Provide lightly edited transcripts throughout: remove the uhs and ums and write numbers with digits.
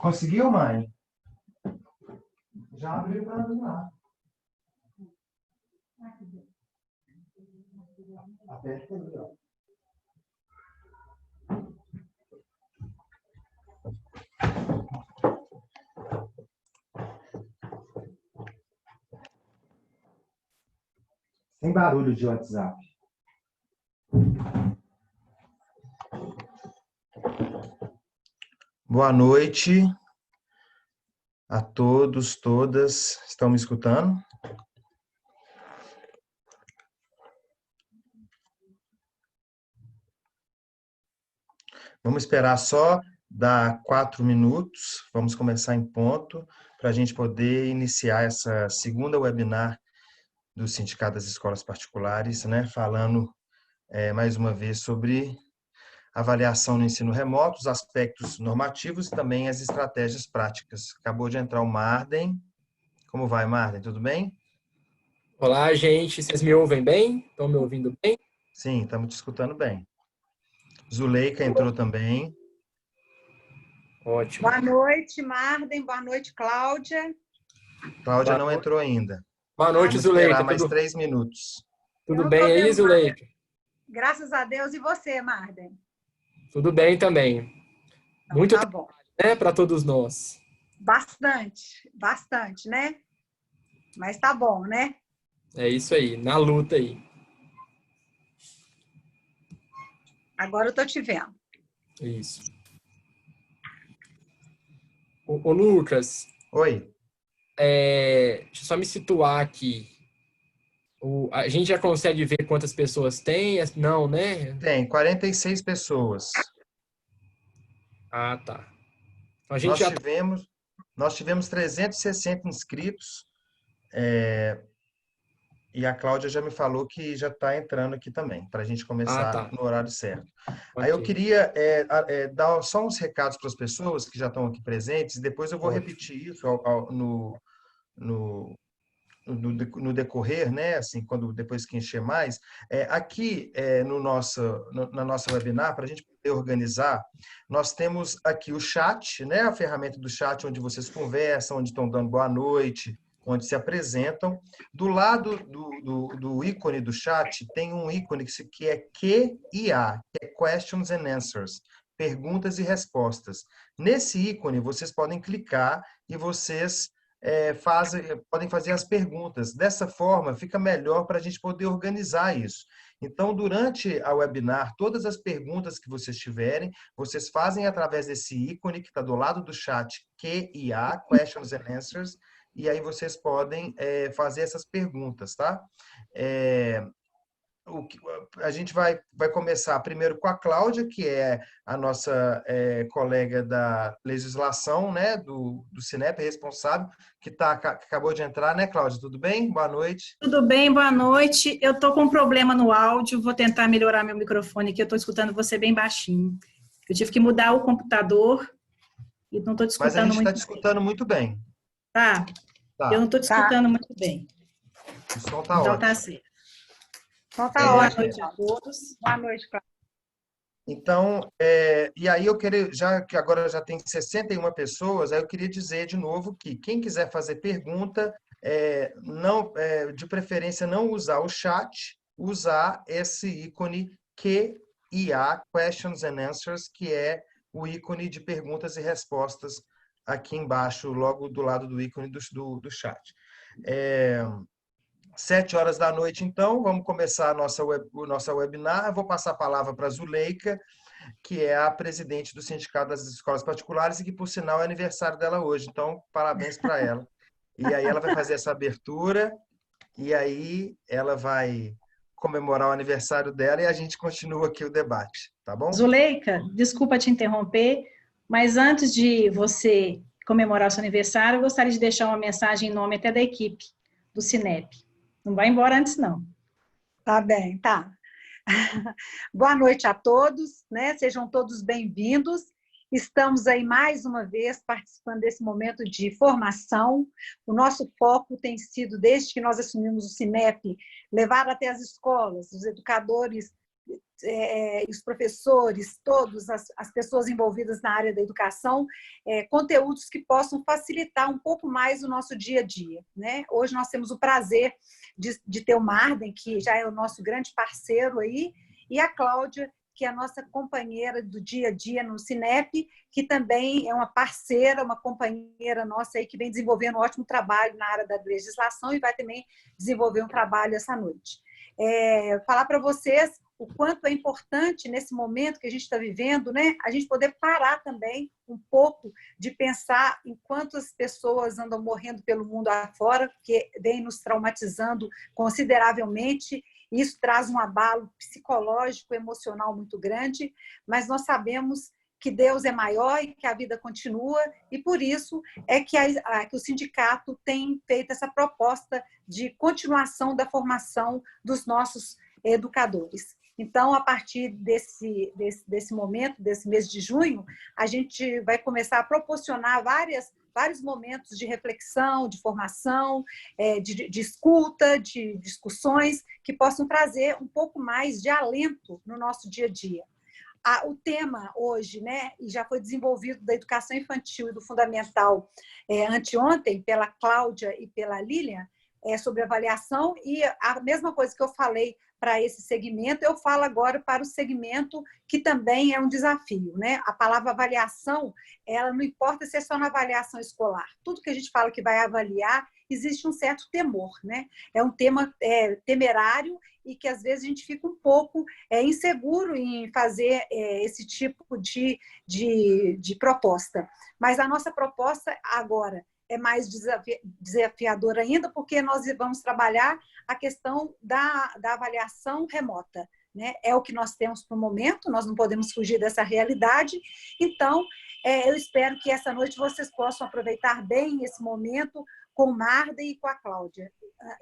Conseguiu, mãe? Já abriu para lá. Aperta aí, ó. Sem barulho de WhatsApp. Boa noite a todos, todas. Estão me escutando? Vamos esperar só dar 4 minutos. Vamos começar em ponto para a gente poder iniciar essa segunda webinar do Sindicato das Escolas Particulares, né? Falando mais uma vez sobre avaliação no ensino remoto, os aspectos normativos e também as estratégias práticas. Acabou de entrar o Marden. Como vai, Marden? Tudo bem? Olá, gente. Vocês me ouvem bem? Estão me ouvindo bem? Sim, estamos te escutando bem. Zuleika entrou também. Ótimo. Boa noite, Marden. Boa noite, Cláudia. Cláudia não entrou ainda. Boa noite, Vamos Zuleika. esperar mais 3 minutos. Tudo bem aí, Zuleika? Graças a Deus. E você, Marden? Tudo bem também. Então, Muito tá bom. né, para todos nós. Bastante, né? Mas tá bom, né? É isso aí, na luta aí. Agora eu tô te vendo. Isso. Ô Lucas. Oi. Deixa eu só me situar aqui. A gente já consegue ver quantas pessoas tem? Não, né? Tem 46 pessoas. Ah, tá. Então, a gente Nós tivemos 360 inscritos, e a Cláudia já me falou que já está entrando aqui também, para a gente começar tá. no horário certo. Okay. Aí eu queria dar só uns recados para as pessoas que já estão aqui presentes, e depois eu vou repetir isso no decorrer, né? Assim, depois que encher mais. Aqui na nossa webinar, para a gente poder organizar, nós temos aqui o chat, né? A ferramenta do chat, onde vocês conversam, onde estão dando boa noite, onde se apresentam. Do lado do ícone do chat, tem um ícone que é QIA, que é Questions and Answers, perguntas e respostas. Nesse ícone, vocês podem clicar e vocês podem fazer as perguntas. Dessa forma, fica melhor para a gente poder organizar isso. Então, durante a webinar, todas as perguntas que vocês tiverem, vocês fazem através desse ícone que está do lado do chat, QIA, Questions and Answers, e aí vocês podem fazer essas perguntas, tá? A gente vai começar primeiro com a Cláudia, que é a nossa colega da legislação, né, do Sinep, responsável, que acabou de entrar, né, Cláudia? Tudo bem? Boa noite. Tudo bem, boa noite. Eu estou com um problema no áudio, vou tentar melhorar meu microfone aqui, eu estou escutando você bem baixinho. Eu tive que mudar o computador e não estou te escutando muito bem. Mas a gente está te escutando muito bem. Tá? Eu não estou te escutando muito bem. O som está então ótimo. Tá certo. Então tá ótimo. Boa noite a todos. Boa noite, Cláudia. Então, e aí eu queria, já que agora já tem 61 pessoas, aí eu queria dizer de novo que quem quiser fazer pergunta, de preferência não usar o chat, usar esse ícone QIA, Questions and Answers, que é o ícone de perguntas e respostas aqui embaixo, logo do lado do ícone do chat. 7 horas da noite, então, vamos começar a nossa webinar. Eu vou passar a palavra para a Zuleika, que é a presidente do Sindicato das Escolas Particulares e que, por sinal, é aniversário dela hoje. Então, parabéns para ela. E aí ela vai fazer essa abertura e aí ela vai comemorar o aniversário dela e a gente continua aqui o debate, tá bom? Zuleika, desculpa te interromper, mas antes de você comemorar o seu aniversário, eu gostaria de deixar uma mensagem em nome até da equipe do Sinep. Não vai embora antes, não. Tá bem, tá. Boa noite a todos, né? Sejam todos bem-vindos. Estamos aí mais uma vez participando desse momento de formação. O nosso foco tem sido, desde que nós assumimos o Sinep, levar até as escolas, os educadores os professores, todas as pessoas envolvidas na área da educação, conteúdos que possam facilitar um pouco mais o nosso dia a dia, né? Hoje nós temos o prazer de ter o Marden, que já é o nosso grande parceiro aí, e a Cláudia, que é a nossa companheira do dia a dia no Cinep, que também é uma parceira, uma companheira nossa aí que vem desenvolvendo um ótimo trabalho na área da legislação e vai também desenvolver um trabalho essa noite. Falar para vocês o quanto é importante nesse momento que a gente está vivendo, né, a gente poder parar também um pouco de pensar em quantas pessoas andam morrendo pelo mundo afora, que vem nos traumatizando consideravelmente. Isso traz um abalo psicológico, emocional muito grande, mas nós sabemos que Deus é maior e que a vida continua, e por isso é que o sindicato tem feito essa proposta de continuação da formação dos nossos educadores. Então, a partir desse momento, desse mês de junho, a gente vai começar a proporcionar vários momentos de reflexão, de formação, de escuta, de discussões que possam trazer um pouco mais de alento no nosso dia a dia. O tema hoje, né, e já foi desenvolvido da educação infantil e do fundamental anteontem, pela Cláudia e pela Lilian, sobre avaliação, e a mesma coisa que eu falei para esse segmento, eu falo agora para o segmento que também é um desafio, né? A palavra avaliação, ela não importa se é só na avaliação escolar. Tudo que a gente fala que vai avaliar, existe um certo temor, né? É um tema temerário e que às vezes a gente fica um pouco inseguro em fazer esse tipo de proposta. Mas a nossa proposta agora é mais desafiadora ainda, porque nós vamos trabalhar a questão da avaliação remota, né? É o que nós temos para o momento, nós não podemos fugir dessa realidade. Então, eu espero que essa noite vocês possam aproveitar bem esse momento com o Marden e com a Cláudia.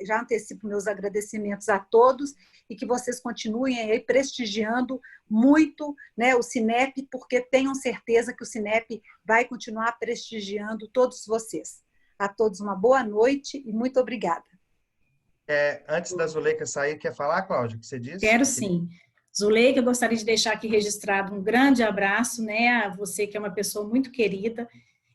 Já antecipo meus agradecimentos a todos e que vocês continuem aí prestigiando muito, né, o Cinep, porque tenham certeza que o Cinep vai continuar prestigiando todos vocês. A todos uma boa noite e muito obrigada. Antes da Zuleika sair, quer falar, Cláudia, o que você disse? Quero sim. Zuleika, eu gostaria de deixar aqui registrado um grande abraço, né, a você que é uma pessoa muito querida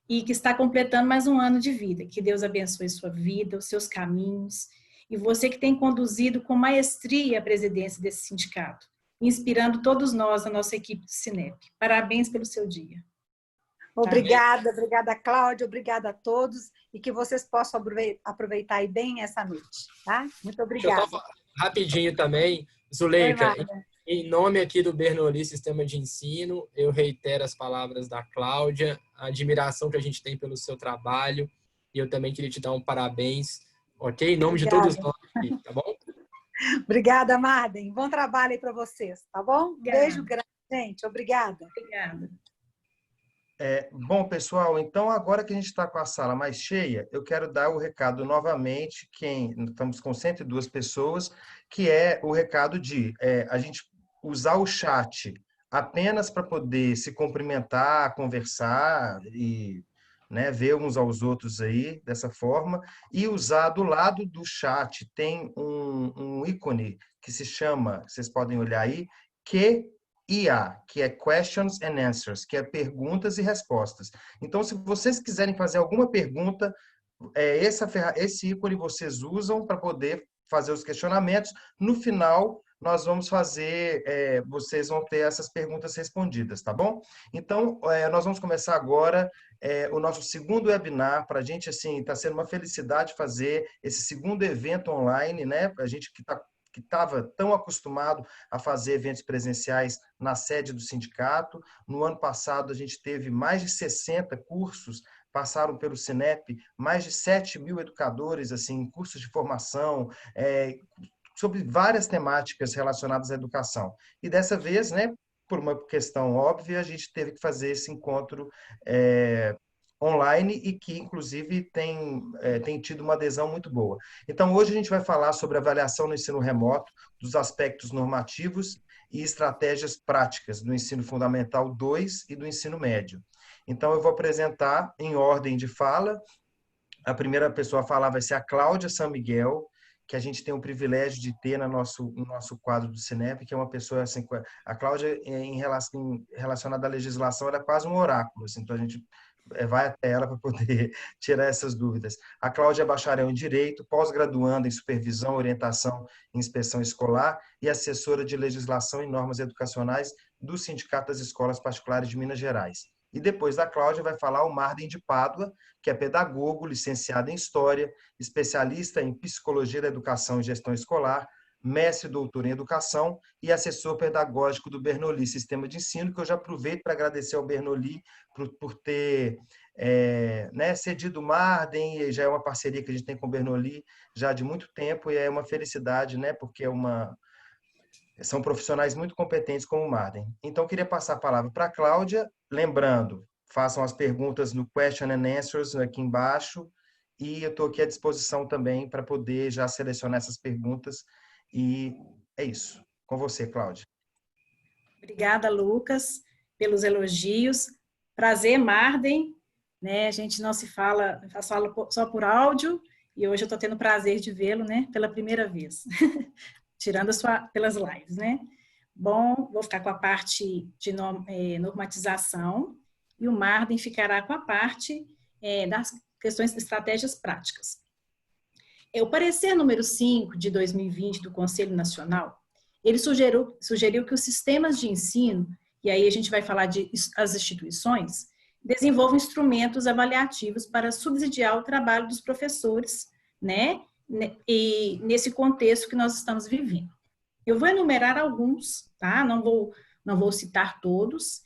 e que está completando mais um ano de vida. Que Deus abençoe sua vida, os seus caminhos, e você que tem conduzido com maestria a presidência desse sindicato, inspirando todos nós, a nossa equipe do Cinep. Parabéns pelo seu dia. Obrigada, obrigada, Cláudia, obrigada a todos, e que vocês possam aproveitar aí bem essa noite, tá? Muito obrigada. Deixa eu só rapidinho também, Zuleika, em nome aqui do Bernoulli Sistema de Ensino, eu reitero as palavras da Cláudia, a admiração que a gente tem pelo seu trabalho, e eu também queria te dar um parabéns, ok? Em nome de todos nós aqui, tá bom? Obrigada, Marden. Bom trabalho aí para vocês, tá bom? Obrigada. Beijo grande, gente. Obrigada. Obrigada. Bom, pessoal, então agora que a gente está com a sala mais cheia, eu quero dar o recado novamente, estamos com 102 pessoas, que é o recado de a gente usar o chat apenas para poder se cumprimentar, conversar e, né, ver uns aos outros aí dessa forma, e usar do lado do chat, tem um ícone que se chama, vocês podem olhar aí, QIA, que é Questions and Answers, que é perguntas e respostas. Então, se vocês quiserem fazer alguma pergunta, esse ícone vocês usam para poder fazer os questionamentos. No final, nós vamos fazer, vocês vão ter essas perguntas respondidas, tá bom? Então, nós vamos começar agora o nosso segundo webinar. Para a gente, assim, está sendo uma felicidade fazer esse segundo evento online, né? A gente que estava tão acostumado a fazer eventos presenciais na sede do sindicato. No ano passado, a gente teve mais de 60 cursos, passaram pelo Cinep, mais de 7.000 educadores, assim, cursos de formação, sobre várias temáticas relacionadas à educação. E dessa vez, né, por uma questão óbvia, a gente teve que fazer esse encontro online e que, inclusive, tem tido uma adesão muito boa. Então, hoje a gente vai falar sobre avaliação no ensino remoto, dos aspectos normativos e estratégias práticas do ensino fundamental 2 e do ensino médio. Então, eu vou apresentar em ordem de fala. A primeira pessoa a falar vai ser a Cláudia San Miguel, que a gente tem o privilégio de ter no nosso quadro do Cinep, que é uma pessoa assim, a Cláudia relacionada à legislação, ela é quase um oráculo, assim, então a gente vai até ela para poder tirar essas dúvidas. A Cláudia é bacharel em Direito, pós-graduanda em Supervisão, Orientação e Inspeção Escolar e assessora de Legislação e Normas Educacionais do Sindicato das Escolas Particulares de Minas Gerais. E depois da Cláudia vai falar o Marden de Pádua, que é pedagogo, licenciado em História, especialista em Psicologia da Educação e Gestão Escolar, mestre e doutor em Educação e assessor pedagógico do Bernoulli Sistema de Ensino, que eu já aproveito para agradecer ao Bernoulli por ter cedido o Marden, e já é uma parceria que a gente tem com o Bernoulli já de muito tempo, e é uma felicidade, né, porque são profissionais muito competentes como o Marden. Então, eu queria passar a palavra para a Cláudia, lembrando, façam as perguntas no Question and Answers aqui embaixo, e eu estou aqui à disposição também para poder já selecionar essas perguntas, e é isso. Com você, Cláudia. Obrigada, Lucas, pelos elogios. Prazer, Marden, né? A gente não se fala, fala só por áudio, e hoje eu estou tendo o prazer de vê-lo, né, pela primeira vez. Tirando pelas lives, né? Bom, vou ficar com a parte de normatização e o Marden ficará com a parte das questões de estratégias práticas. O parecer número 5 de 2020 do Conselho Nacional, ele sugeriu que os sistemas de ensino, e aí a gente vai falar as instituições, desenvolvam instrumentos avaliativos para subsidiar o trabalho dos professores, né? E nesse contexto que nós estamos vivendo. Eu vou enumerar alguns, tá? Não vou citar todos,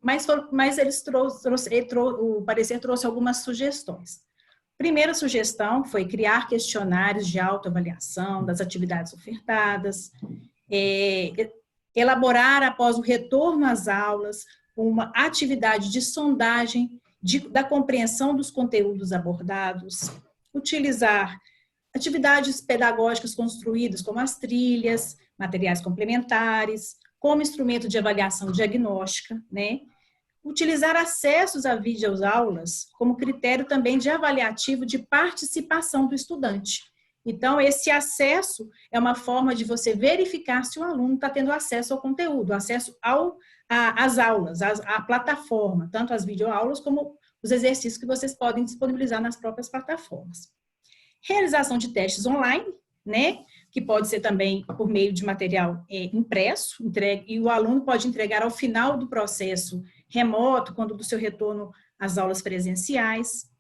mas o parecer trouxe algumas sugestões. Primeira sugestão foi criar questionários de autoavaliação das atividades ofertadas, elaborar, após o retorno às aulas, uma atividade de sondagem da compreensão dos conteúdos abordados, utilizar atividades pedagógicas construídas como as trilhas, materiais complementares, como instrumento de avaliação diagnóstica, né? Utilizar acessos a videoaulas como critério também de avaliativo de participação do estudante. Então, esse acesso é uma forma de você verificar se o aluno está tendo acesso ao conteúdo, acesso às aulas, à plataforma, tanto as videoaulas como os exercícios que vocês podem disponibilizar nas próprias plataformas. Realização de testes online, né, que pode ser também por meio de material impresso, e o aluno pode entregar ao final do processo remoto, quando do seu retorno às aulas presenciais.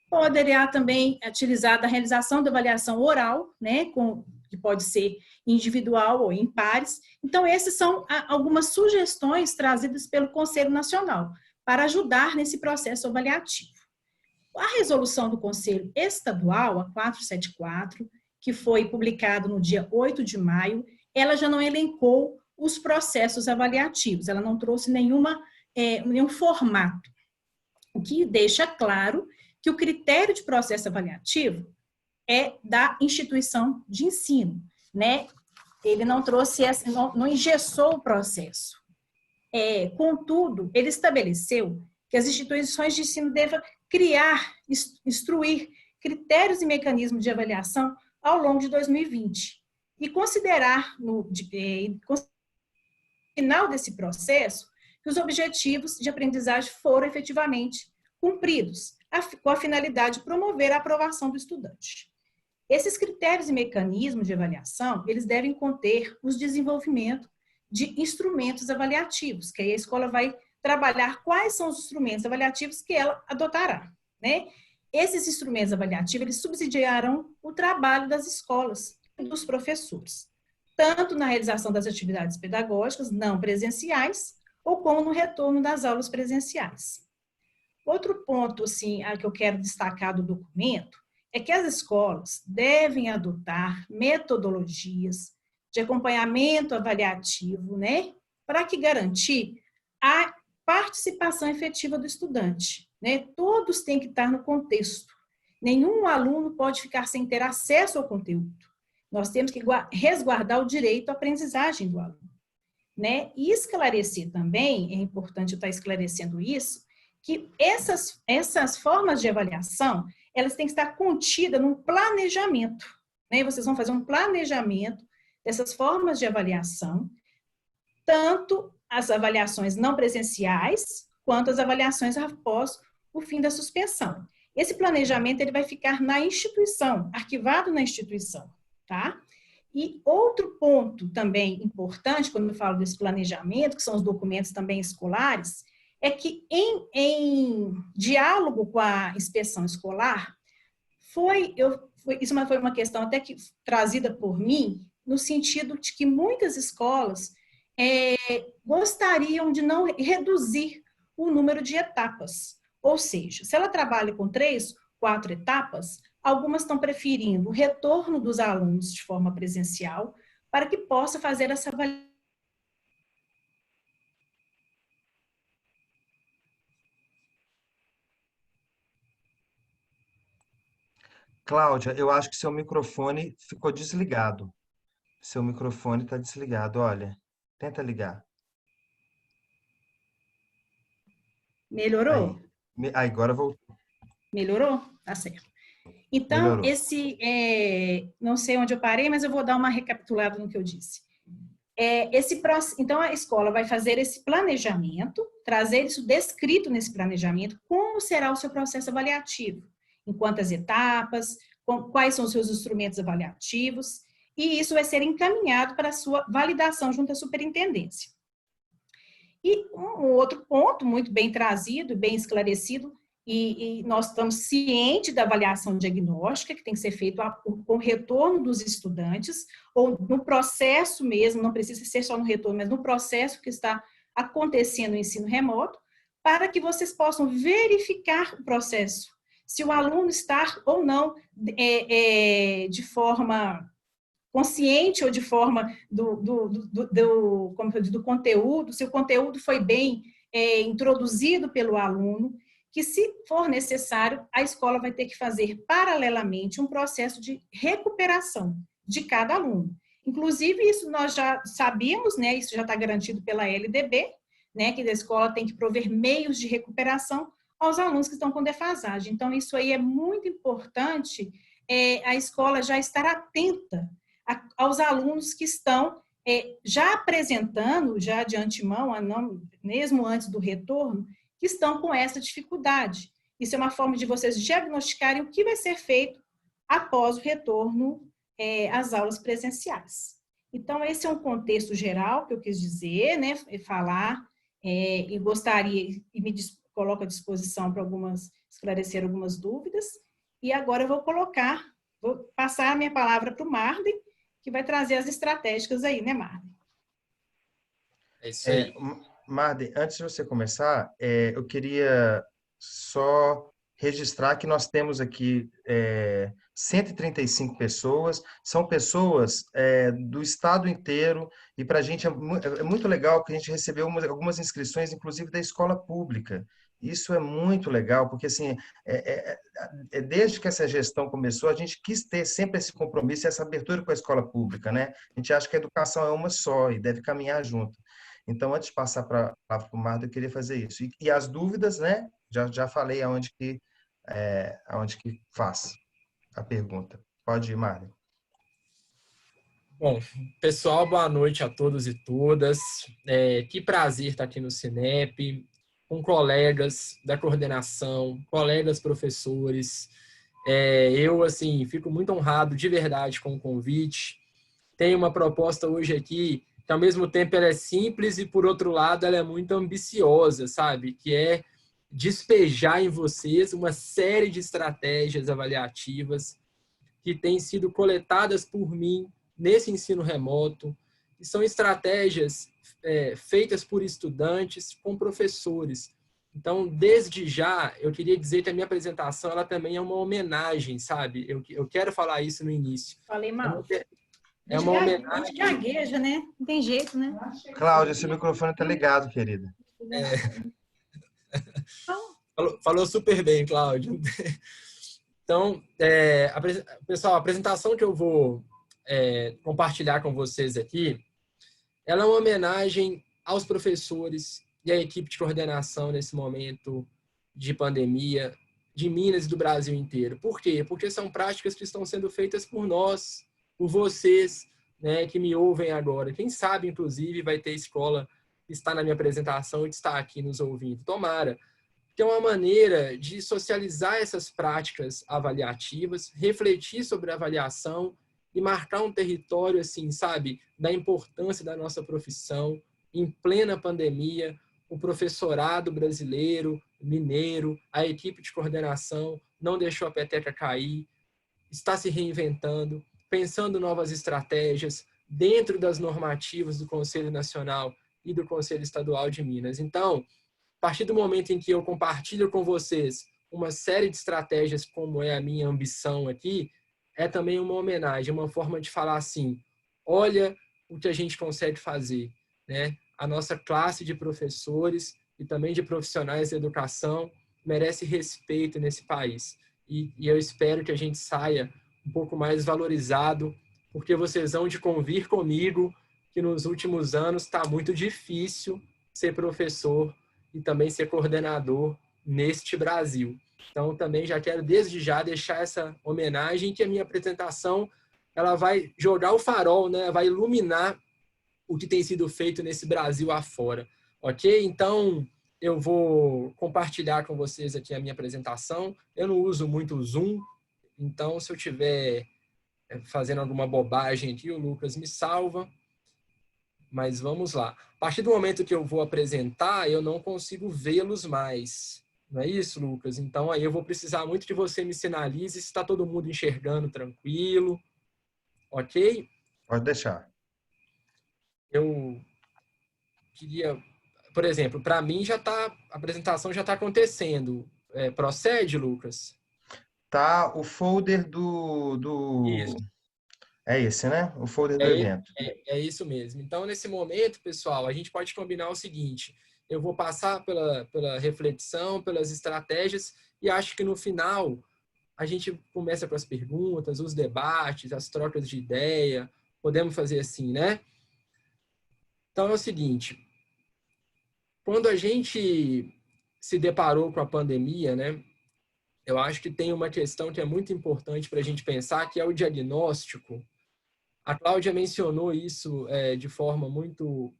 Poderia também utilizar da realização da avaliação oral, né, que pode ser individual ou em pares. Então, essas são algumas sugestões trazidas pelo Conselho Nacional para ajudar nesse processo avaliativo. A resolução do Conselho Estadual, a 474, que foi publicado no dia 8 de maio, ela já não elencou os processos avaliativos, ela não trouxe nenhum formato, o que deixa claro que o critério de processo avaliativo é da instituição de ensino, né? Ele não trouxe, não engessou o processo. Contudo, ele estabeleceu que as instituições de ensino devem criar, instruir critérios e mecanismos de avaliação ao longo de 2020 e considerar, no final desse processo, que os objetivos de aprendizagem foram efetivamente cumpridos, com a finalidade de promover a aprovação do estudante. Esses critérios e mecanismos de avaliação, eles devem conter os desenvolvimentos de instrumentos avaliativos, que aí a escola vai trabalhar quais são os instrumentos avaliativos que ela adotará, né? Esses instrumentos avaliativos, eles subsidiarão o trabalho das escolas e dos professores, tanto na realização das atividades pedagógicas não presenciais, ou como no retorno das aulas presenciais. Outro ponto, assim, que eu quero destacar do documento, é que as escolas devem adotar metodologias de acompanhamento avaliativo, né, para que garantir a participação efetiva do estudante, né? Todos têm que estar no contexto. Nenhum aluno pode ficar sem ter acesso ao conteúdo. Nós temos que resguardar o direito à aprendizagem do aluno, né? E esclarecer também, é importante eu estar esclarecendo isso, que essas formas de avaliação, elas têm que estar contidas num planejamento, né? Vocês vão fazer um planejamento dessas formas de avaliação, tanto as avaliações não presenciais, quanto as avaliações após o fim da suspensão. Esse planejamento ele vai ficar na instituição, arquivado na instituição, tá? E outro ponto também importante, quando eu falo desse planejamento, que são os documentos também escolares, é que em diálogo com a inspeção escolar, isso foi uma questão até que trazida por mim, no sentido de que muitas escolas gostariam de não reduzir o número de etapas. Ou seja, se ela trabalha com 3, 4 etapas, algumas estão preferindo o retorno dos alunos de forma presencial para que possa fazer essa avaliação. Cláudia, eu acho que seu microfone ficou desligado. Seu microfone está desligado, olha. Tenta ligar. Melhorou? Aí, agora voltou. Melhorou? Tá certo. Então, Melhorou. não sei onde eu parei, mas eu vou dar uma recapitulada no que eu disse. Então, a escola vai fazer esse planejamento, trazer isso descrito nesse planejamento, como será o seu processo avaliativo, em quantas etapas, quais são os seus instrumentos avaliativos, e isso vai ser encaminhado para a sua validação junto à superintendência. E um outro ponto muito bem trazido, bem esclarecido, e nós estamos cientes da avaliação diagnóstica, que tem que ser feita com retorno dos estudantes, ou no processo mesmo, não precisa ser só no retorno, mas no processo que está acontecendo no ensino remoto, para que vocês possam verificar o processo, se o aluno está ou não de forma consciente ou de forma do conteúdo, se o conteúdo foi bem introduzido pelo aluno, que se for necessário, a escola vai ter que fazer paralelamente um processo de recuperação de cada aluno. Inclusive, isso nós já sabíamos, né, isso já está garantido pela LDB, né, que a escola tem que prover meios de recuperação aos alunos que estão com defasagem. Então, isso aí é muito importante, a escola já estar atenta aos alunos que estão já apresentando, já de antemão, mesmo antes do retorno, que estão com essa dificuldade. Isso é uma forma de vocês diagnosticarem o que vai ser feito após o retorno às aulas presenciais. Então, esse é um contexto geral que eu quis dizer, né, falar, e gostaria, e me coloco à disposição para esclarecer algumas dúvidas. E agora eu vou passar a minha palavra para o Marden, que vai trazer as estratégicas aí, né, Marden? É isso aí. Marden, antes de você começar, eu queria só registrar que nós temos aqui 135 pessoas, são pessoas do estado inteiro, e para a gente é muito legal que a gente recebeu algumas inscrições, inclusive da escola pública. Isso é muito legal, porque assim, desde que essa gestão começou, a gente quis ter sempre esse compromisso, essa abertura com a escola pública, né? A gente acha que a educação é uma só e deve caminhar junto. Então, antes de passar para o Marden, eu queria fazer isso. E as dúvidas, né? Já falei aonde que faz a pergunta. Pode ir, Marden. Bom, pessoal, boa noite a todos e todas. Que prazer estar aqui no Cinep, com colegas da coordenação, colegas professores. Eu, assim, fico muito honrado de verdade com o convite. Tenho uma proposta hoje aqui que, ao mesmo tempo, ela é simples e, por outro lado, ela é muito ambiciosa, sabe? Que é despejar em vocês uma série de estratégias avaliativas que têm sido coletadas por mim nesse ensino remoto, que são estratégias feitas por estudantes com professores. Então, desde já, eu queria dizer que a minha apresentação ela também é uma homenagem, sabe? Eu quero falar isso no início. Falei mal. É uma homenagem. A gente gagueja, né? Não tem jeito, né? Cláudia, seu microfone está ligado, querida. Falou super bem, Cláudia. Então, pessoal, a apresentação que eu vou compartilhar com vocês aqui, ela é uma homenagem aos professores e à equipe de coordenação nesse momento de pandemia. de Minas e do Brasil inteiro. Por quê? Porque são práticas que estão sendo feitas por nós, por vocês, né, que me ouvem agora. Quem sabe, inclusive, vai ter escola que está na minha apresentação e que está aqui nos ouvindo. Tomara. Que é uma maneira de socializar essas práticas avaliativas, refletir sobre a avaliação e marcar um território, assim, sabe, da importância da nossa profissão. Em plena pandemia, o professorado brasileiro, mineiro, a equipe de coordenação não deixou a peteca cair, está se reinventando, pensando novas estratégias dentro das normativas do Conselho Nacional e do Conselho Estadual de Minas. Então, a partir do momento em que eu compartilho com vocês uma série de estratégias, como é a minha ambição aqui, é também uma homenagem, uma forma de falar assim, olha o que a gente consegue fazer, né? A nossa classe de professores e também de profissionais da educação merece respeito nesse país. E eu espero que a gente saia um pouco mais valorizado, porque vocês vão de convir comigo que nos últimos anos está muito difícil ser professor e também ser coordenador neste Brasil. Então, também já quero desde já deixar essa homenagem, que a minha apresentação ela vai jogar o farol, né? Vai iluminar o que tem sido feito nesse Brasil afora. Ok? Então, eu vou compartilhar com vocês aqui a minha apresentação. Eu não uso muito o Zoom, então, se eu estiver fazendo alguma bobagem aqui, o Lucas me salva. Mas vamos lá. A partir do momento que eu vou apresentar, eu não consigo vê-los mais. Não é isso, Lucas? Então, aí eu vou precisar muito que você me sinalize se está todo mundo enxergando tranquilo. Ok? Pode deixar. Eu queria, por exemplo, para mim já tá, a apresentação já está acontecendo. Procede, Lucas? Tá o folder do... Isso. É esse, né? O folder do evento. É isso mesmo. Então, nesse momento, pessoal, a gente pode combinar o seguinte: eu vou passar pela reflexão, pelas estratégias, e acho que no final a gente começa com as perguntas, os debates, as trocas de ideia. Podemos fazer assim, né? Então, é o seguinte: quando a gente se deparou com a pandemia, né? Eu acho que tem uma questão que é muito importante para a gente pensar, que é o diagnóstico. A Cláudia mencionou isso de forma muito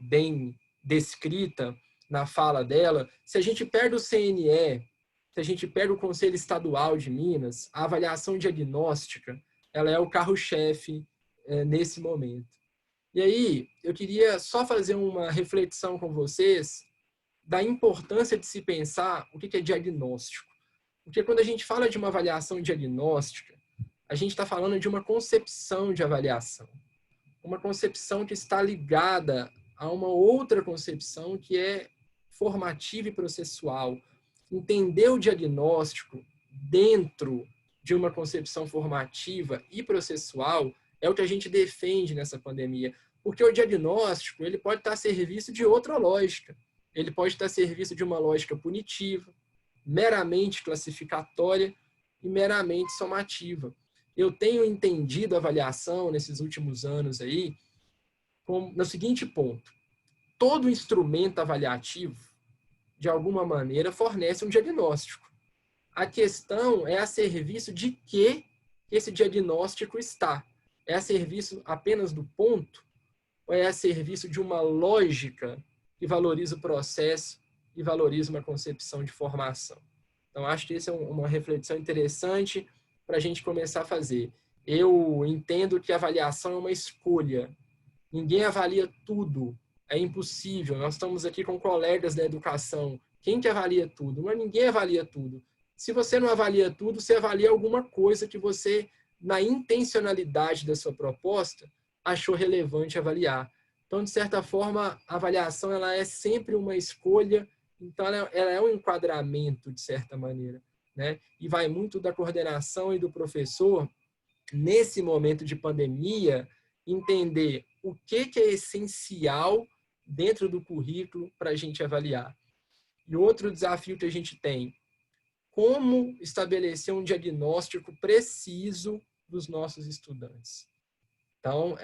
bem descrita na fala dela. Se a gente pega o CNE, se a gente pega o Conselho Estadual de Minas, a avaliação diagnóstica, ela é o carro-chefe nesse momento. E aí, eu queria só fazer uma reflexão com vocês da importância de se pensar o que é diagnóstico. Porque quando a gente fala de uma avaliação diagnóstica, a gente está falando de uma concepção de avaliação. Uma concepção que está ligada a uma outra concepção que é formativa e processual. Entender o diagnóstico dentro de uma concepção formativa e processual é o que a gente defende nessa pandemia. Porque o diagnóstico ele pode estar a serviço de outra lógica. Ele pode estar a serviço de uma lógica punitiva, meramente classificatória e meramente somativa. Eu tenho entendido a avaliação nesses últimos anos aí no seguinte ponto: todo instrumento avaliativo, de alguma maneira, fornece um diagnóstico. A questão é a serviço de que esse diagnóstico está. É a serviço apenas do ponto? Ou é a serviço de uma lógica que valoriza o processo e valoriza uma concepção de formação? Então, acho que essa é uma reflexão interessante para a gente começar a fazer. Eu entendo que a avaliação é uma escolha. Ninguém avalia tudo. É impossível. Nós estamos aqui com colegas da educação. Quem que avalia tudo? Mas ninguém avalia tudo. Se você não avalia tudo, você avalia alguma coisa que você, na intencionalidade da sua proposta, achou relevante avaliar. Então, de certa forma, a avaliação ela é sempre uma escolha. Então, ela é um enquadramento, de certa maneira, né? E vai muito da coordenação e do professor, nesse momento de pandemia, entender o que é essencial dentro do currículo para a gente avaliar. E outro desafio que a gente tem: como estabelecer um diagnóstico preciso dos nossos estudantes. Então,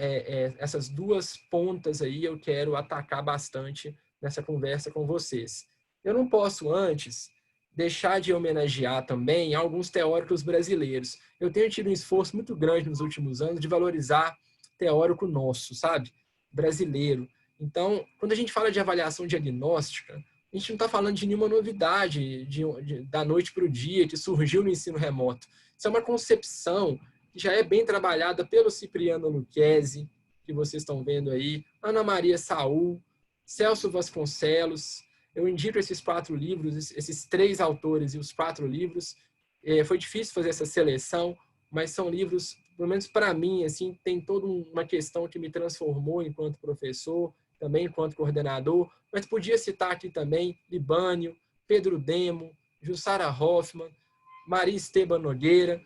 essas duas pontas aí eu quero atacar bastante nessa conversa com vocês. Eu não posso antes deixar de homenagear também alguns teóricos brasileiros. Eu tenho tido um esforço muito grande nos últimos anos de valorizar teórico nosso, sabe? Brasileiro. Então, quando a gente fala de avaliação diagnóstica, a gente não está falando de nenhuma novidade da noite para o dia que surgiu no ensino remoto. Isso é uma concepção que já é bem trabalhada pelo Cipriano Lucchesi, que vocês estão vendo aí, Ana Maria Saul, Celso Vasconcelos. Eu indico esses 4 livros, esses 3 autores e os 4 livros. Foi difícil fazer essa seleção, mas são livros, pelo menos para mim, assim, tem toda uma questão que me transformou enquanto professor, também enquanto coordenador, mas podia citar aqui também Libânio, Pedro Demo, Jussara Hoffmann, Maria Esteban Nogueira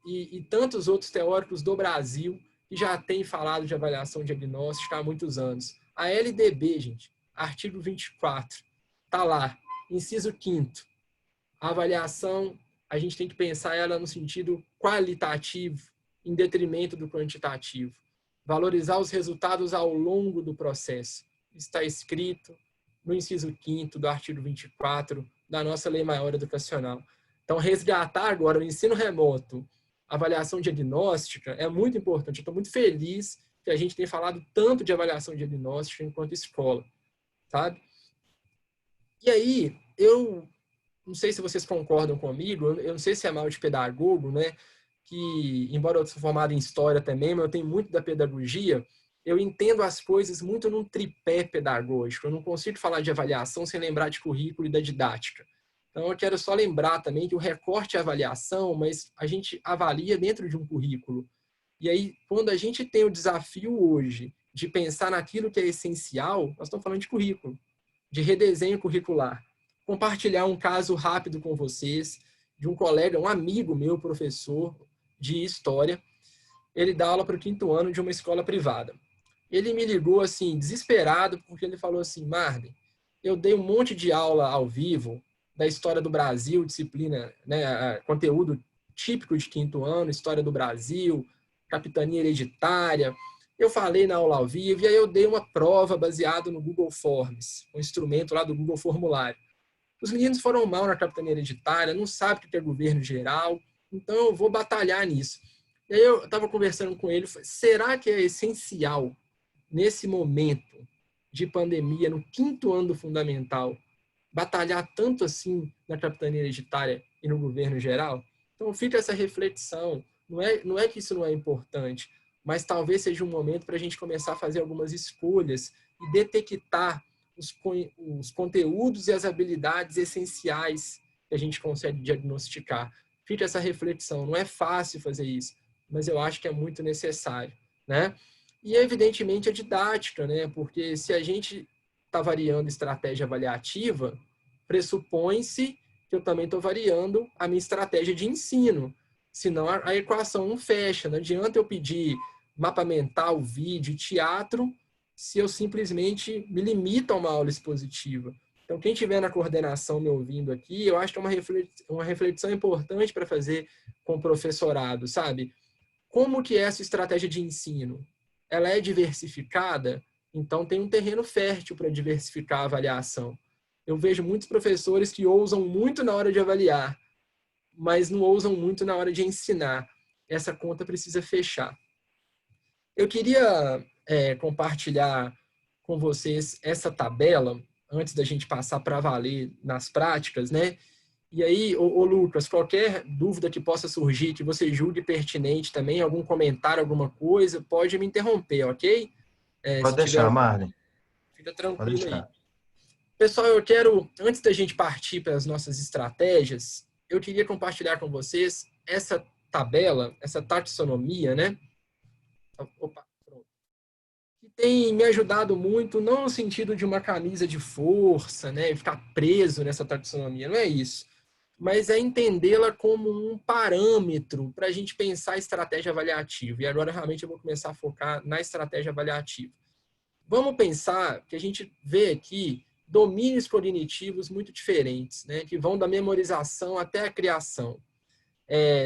e tantos outros teóricos do Brasil que já têm falado de avaliação diagnóstica há muitos anos. A LDB, gente, artigo 24, está lá, inciso 5º. A avaliação, a gente tem que pensar ela no sentido qualitativo, em detrimento do quantitativo. Valorizar os resultados ao longo do processo. Está escrito no inciso 5º do artigo 24 da nossa Lei Maior Educacional. Então, resgatar agora o ensino remoto, a avaliação diagnóstica, é muito importante. Eu estou muito feliz que a gente tenha falado tanto de avaliação diagnóstica enquanto escola, sabe? E aí, eu não sei se vocês concordam comigo, eu não sei se é mal de pedagogo, né? Que, embora eu sou formado em história também, mas eu tenho muito da pedagogia, eu entendo as coisas muito num tripé pedagógico. Eu não consigo falar de avaliação sem lembrar de currículo e da didática. Então, eu quero só lembrar também que o recorte é avaliação, mas a gente avalia dentro de um currículo. E aí, quando a gente tem o desafio hoje de pensar naquilo que é essencial, nós estamos falando de currículo, de redesenho curricular. Compartilhar um caso rápido com vocês de um colega, um amigo meu, professor de história. Ele dá aula para o 5º ano de uma escola privada. Ele me ligou assim, desesperado, porque ele falou assim: Marden, eu dei um monte de aula ao vivo da história do Brasil, disciplina, né, conteúdo típico de 5º ano, história do Brasil, capitania hereditária. Eu falei na aula ao vivo e aí eu dei uma prova baseada no Google Forms, um instrumento lá do Google Formulário. Os meninos foram mal na capitania hereditária, não sabem o que é governo geral, então eu vou batalhar nisso. E aí eu estava conversando com ele, será que é essencial, nesse momento de pandemia, no 5º ano do fundamental, batalhar tanto assim na capitania hereditária e no governo geral? Então fica essa reflexão. Não é que isso não é importante, mas talvez seja um momento para a gente começar a fazer algumas escolhas e detectar os conteúdos e as habilidades essenciais que a gente consegue diagnosticar. Fica essa reflexão. Não é fácil fazer isso, mas eu acho que é muito necessário, né? E, evidentemente, a didática, né? Porque se a gente está variando estratégia avaliativa, pressupõe-se que eu também estou variando a minha estratégia de ensino. Senão a equação não fecha. Não adianta eu pedir mapa mental, vídeo, teatro, se eu simplesmente me limito a uma aula expositiva. Então, quem estiver na coordenação me ouvindo aqui, eu acho que é uma reflexão importante para fazer com o professorado, sabe? Como que é essa estratégia de ensino? Ela é diversificada? Então, tem um terreno fértil para diversificar a avaliação. Eu vejo muitos professores que ousam muito na hora de avaliar, mas não ousam muito na hora de ensinar. Essa conta precisa fechar. Eu queria compartilhar com vocês essa tabela, antes da gente passar para valer nas práticas, né? E aí, ô Lucas, qualquer dúvida que possa surgir, que você julgue pertinente também, algum comentário, alguma coisa, pode me interromper, ok? Pode deixar, Marden. Fica tranquilo aí. Pessoal, eu quero, antes da gente partir para as nossas estratégias, eu queria compartilhar com vocês essa tabela, essa taxonomia, né? Opa, pronto. Que tem me ajudado muito, não no sentido de uma camisa de força, né? Ficar preso nessa taxonomia, não é isso. Mas é entendê-la como um parâmetro para a gente pensar a estratégia avaliativa. E agora, realmente, eu vou começar a focar na estratégia avaliativa. Vamos pensar que a gente vê aqui domínios cognitivos muito diferentes, né, que vão da memorização até a criação.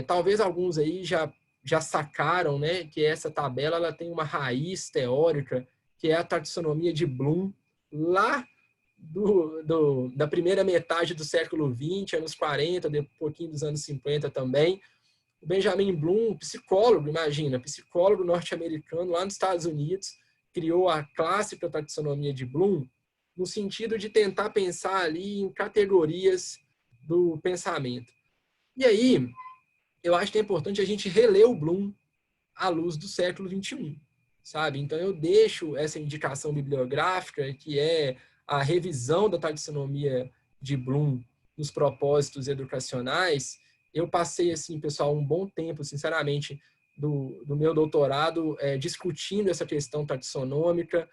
Talvez alguns aí já sacaram, né, que essa tabela ela tem uma raiz teórica, que é a taxonomia de Bloom, lá da primeira metade do século XX, anos 40, um pouquinho dos anos 50 também. O Benjamin Bloom, psicólogo, imagina, psicólogo norte-americano lá nos Estados Unidos, criou a clássica taxonomia de Bloom, no sentido de tentar pensar ali em categorias do pensamento. E aí, eu acho que é importante a gente reler o Bloom à luz do século XXI, sabe? Então, eu deixo essa indicação bibliográfica, que é a revisão da taxonomia de Bloom nos propósitos educacionais. Eu passei, assim, pessoal, um bom tempo, sinceramente, do meu doutorado discutindo essa questão taxonômica,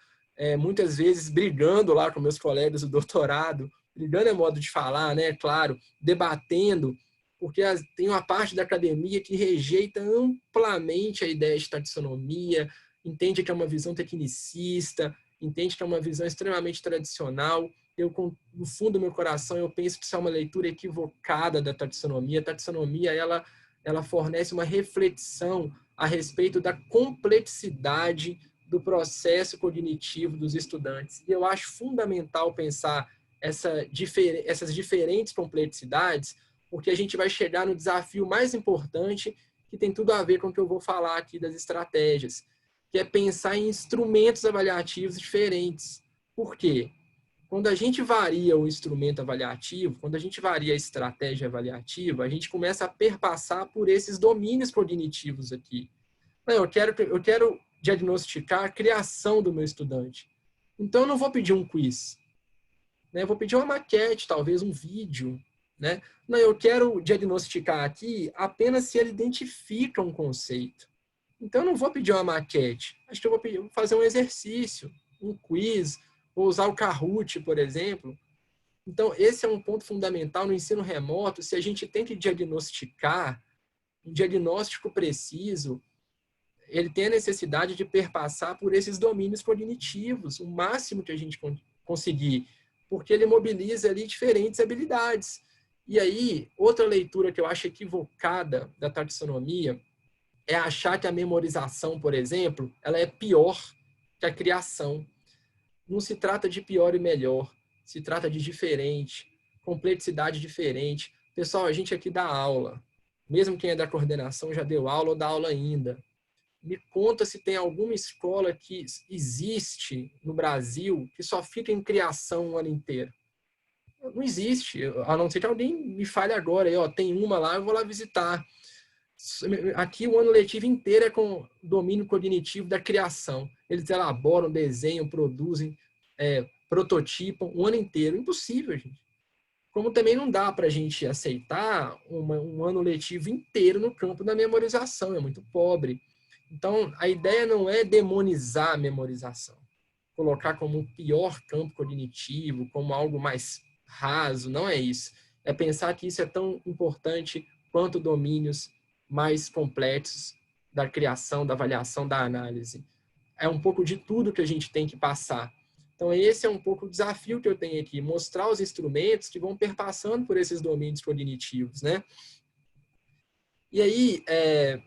muitas vezes brigando lá com meus colegas do doutorado, brigando é modo de falar, né? Claro, debatendo, porque tem uma parte da academia que rejeita amplamente a ideia de taxonomia, entende que é uma visão tecnicista, entende que é uma visão extremamente tradicional. Eu, no fundo do meu coração, eu penso que isso é uma leitura equivocada da taxonomia. A taxonomia, ela fornece uma reflexão a respeito da complexidade do processo cognitivo dos estudantes. E eu acho fundamental pensar essas diferentes complexidades, porque a gente vai chegar no desafio mais importante, que tem tudo a ver com o que eu vou falar aqui das estratégias, que é pensar em instrumentos avaliativos diferentes. Por quê? Quando a gente varia o instrumento avaliativo, quando a gente varia a estratégia avaliativa, a gente começa a perpassar por esses domínios cognitivos aqui. Eu quero diagnosticar a criação do meu estudante. Então, eu não vou pedir um quiz. Eu vou pedir uma maquete, talvez um vídeo. Não, eu quero diagnosticar aqui apenas se ele identifica um conceito. Então, eu não vou pedir uma maquete. Acho que eu vou fazer um exercício, um quiz, vou usar o Kahoot, por exemplo. Então, esse é um ponto fundamental no ensino remoto. Se a gente tem que diagnosticar, um diagnóstico preciso, ele tem a necessidade de perpassar por esses domínios cognitivos, o máximo que a gente conseguir, porque ele mobiliza ali diferentes habilidades. E aí, outra leitura que eu acho equivocada da taxonomia é achar que a memorização, por exemplo, ela é pior que a criação. Não se trata de pior e melhor, se trata de diferente, complexidade diferente. Pessoal, a gente aqui dá aula. Mesmo quem é da coordenação já deu aula ou dá aula ainda. Me conta se tem alguma escola que existe no Brasil que só fica em criação o ano inteiro. Não existe, a não ser que alguém me fale agora. Tem uma lá, eu vou lá visitar. Aqui o ano letivo inteiro é com domínio cognitivo da criação. Eles elaboram, desenham, produzem, prototipam o ano inteiro. Impossível, gente. Como também não dá para a gente aceitar um ano letivo inteiro no campo da memorização, é muito pobre. Então, a ideia não é demonizar a memorização, colocar como um pior campo cognitivo, como algo mais raso, não é isso. É pensar que isso é tão importante quanto domínios mais complexos da criação, da avaliação, da análise. É um pouco de tudo que a gente tem que passar. Então, esse é um pouco o desafio que eu tenho aqui, mostrar os instrumentos que vão perpassando por esses domínios cognitivos, né? E aí,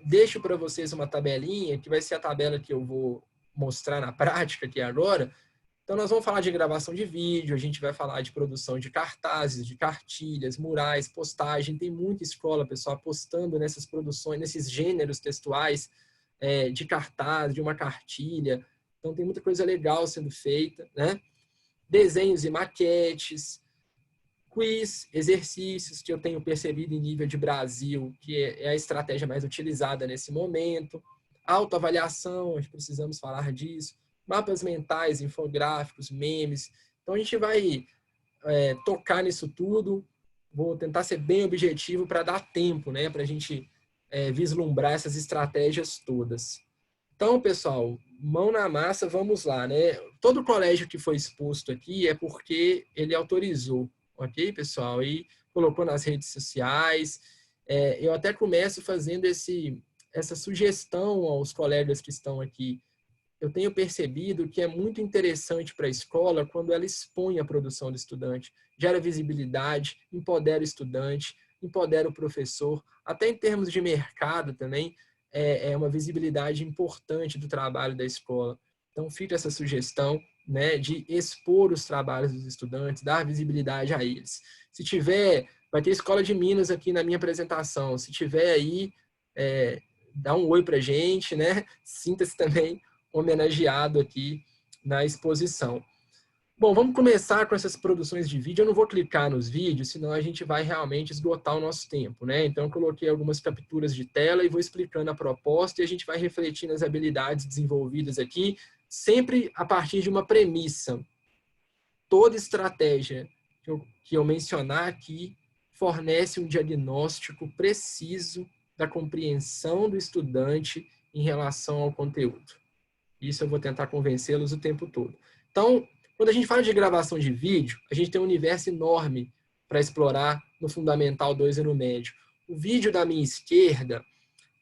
deixo para vocês uma tabelinha, que vai ser a tabela que eu vou mostrar na prática aqui agora. Então, nós vamos falar de gravação de vídeo, a gente vai falar de produção de cartazes, de cartilhas, murais, postagem. Tem muita escola, pessoal, apostando nessas produções, nesses gêneros textuais de cartaz, de uma cartilha. Então, tem muita coisa legal sendo feita, né? Desenhos e maquetes, quiz, exercícios, que eu tenho percebido em nível de Brasil, que é a estratégia mais utilizada nesse momento. Autoavaliação, nós precisamos falar disso. Mapas mentais, infográficos, memes. Então, a gente vai tocar nisso tudo. Vou tentar ser bem objetivo para dar tempo, né? Para a gente vislumbrar essas estratégias todas. Então, pessoal, mão na massa, vamos lá, né? Todo colégio que foi exposto aqui é porque ele autorizou, ok, pessoal? E colocou nas redes sociais. Eu até começo fazendo essa sugestão aos colegas que estão aqui. Eu tenho percebido que é muito interessante para a escola quando ela expõe a produção do estudante, gera visibilidade, empodera o estudante, empodera o professor, até em termos de mercado também, é uma visibilidade importante do trabalho da escola. Então, fica essa sugestão, né, de expor os trabalhos dos estudantes, dar visibilidade a eles. Se tiver, vai ter Escola de Minas aqui na minha apresentação, se tiver aí, dá um oi pra gente, né? Sinta-se também homenageado aqui na exposição. Bom, vamos começar com essas produções de vídeo. Eu não vou clicar nos vídeos, senão a gente vai realmente esgotar o nosso tempo, né? Então, eu coloquei algumas capturas de tela e vou explicando a proposta e a gente vai refletir nas habilidades desenvolvidas aqui, sempre a partir de uma premissa. Toda estratégia que eu mencionar aqui fornece um diagnóstico preciso da compreensão do estudante em relação ao conteúdo. Isso eu vou tentar convencê-los o tempo todo. Então, quando a gente fala de gravação de vídeo, a gente tem um universo enorme para explorar no Fundamental 2 e no Médio. O vídeo da minha esquerda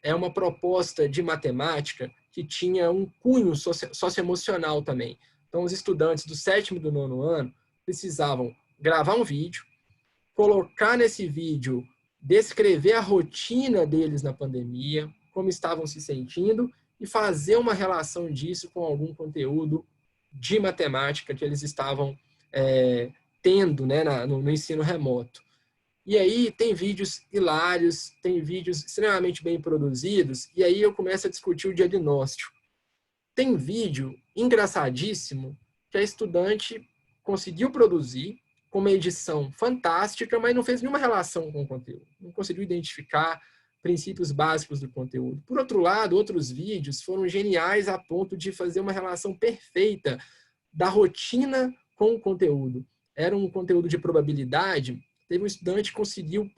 é uma proposta de matemática que tinha um cunho socioemocional também. Então, os estudantes do 7º e do 9º ano precisavam gravar um vídeo, colocar nesse vídeo, descrever a rotina deles na pandemia, como estavam se sentindo, e fazer uma relação disso com algum conteúdo de matemática que eles estavam tendo, né, no ensino remoto. E aí tem vídeos hilários, tem vídeos extremamente bem produzidos, e aí eu começo a discutir o diagnóstico. Tem vídeo engraçadíssimo que a estudante conseguiu produzir com uma edição fantástica, mas não fez nenhuma relação com o conteúdo. Não conseguiu identificar princípios básicos do conteúdo. Por outro lado, outros vídeos foram geniais a ponto de fazer uma relação perfeita da rotina com o conteúdo. Era um conteúdo de probabilidade. Teve um estudante que conseguiu,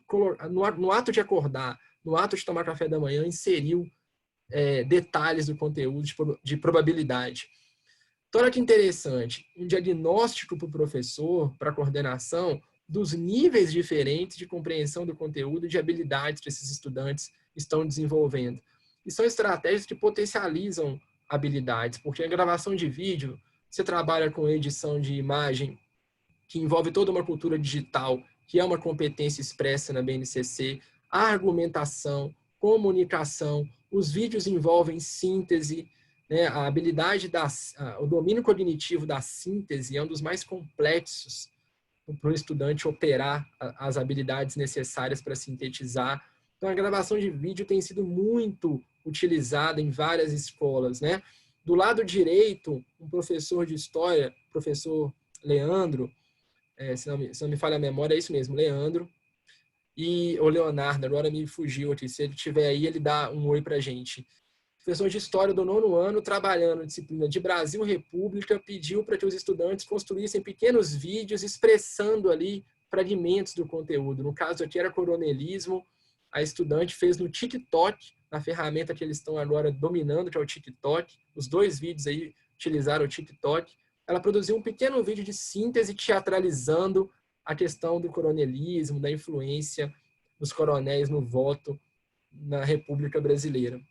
no ato de acordar, no ato de tomar café da manhã, inseriu detalhes do conteúdo de probabilidade. Então, olha que interessante, um diagnóstico para o professor, para a coordenação, dos níveis diferentes de compreensão do conteúdo e de habilidades que esses estudantes estão desenvolvendo. E são estratégias que potencializam habilidades, porque a gravação de vídeo, você trabalha com edição de imagem, que envolve toda uma cultura digital, que é uma competência expressa na BNCC, a argumentação, comunicação, os vídeos envolvem síntese, né? A habilidade, o domínio cognitivo da síntese é um dos mais complexos para o estudante operar as habilidades necessárias para sintetizar. Então, a gravação de vídeo tem sido muito utilizada em várias escolas, né? Do lado direito, um professor de história, professor Leandro, se não me falha a memória, é isso mesmo, Leandro, e o Leonardo, agora me fugiu aqui, se ele estiver aí, ele dá um oi para a gente. Professor de História do 9º ano, trabalhando na disciplina de Brasil República, pediu para que os estudantes construíssem pequenos vídeos expressando ali fragmentos do conteúdo. No caso aqui era coronelismo, a estudante fez no TikTok, na ferramenta que eles estão agora dominando, que é o TikTok. Os 2 vídeos aí utilizaram o TikTok. Ela produziu um pequeno vídeo de síntese teatralizando a questão do coronelismo, da influência dos coronéis no voto na República Brasileira.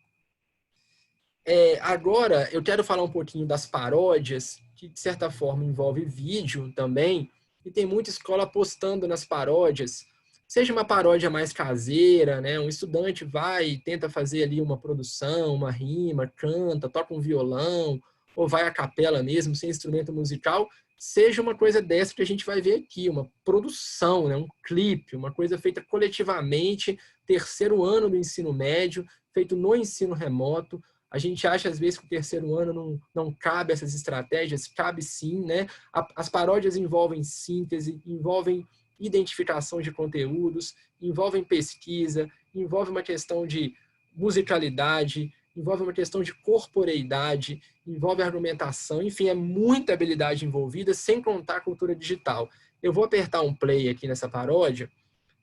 Agora, eu quero falar um pouquinho das paródias, que de certa forma envolve vídeo também, e tem muita escola apostando nas paródias, seja uma paródia mais caseira, né? Um estudante vai e tenta fazer ali uma produção, uma rima, canta, toca um violão, ou vai à capela mesmo, sem instrumento musical, seja uma coisa dessa que a gente vai ver aqui, uma produção, né? Um clipe, uma coisa feita coletivamente, 3º ano do ensino médio, feito no ensino remoto. A gente acha, às vezes, que o 3º ano não cabe essas estratégias, cabe sim, né? As paródias envolvem síntese, envolvem identificação de conteúdos, envolvem pesquisa, envolve uma questão de musicalidade, envolve uma questão de corporeidade, envolve argumentação, enfim, é muita habilidade envolvida, sem contar a cultura digital. Eu vou apertar um play aqui nessa paródia,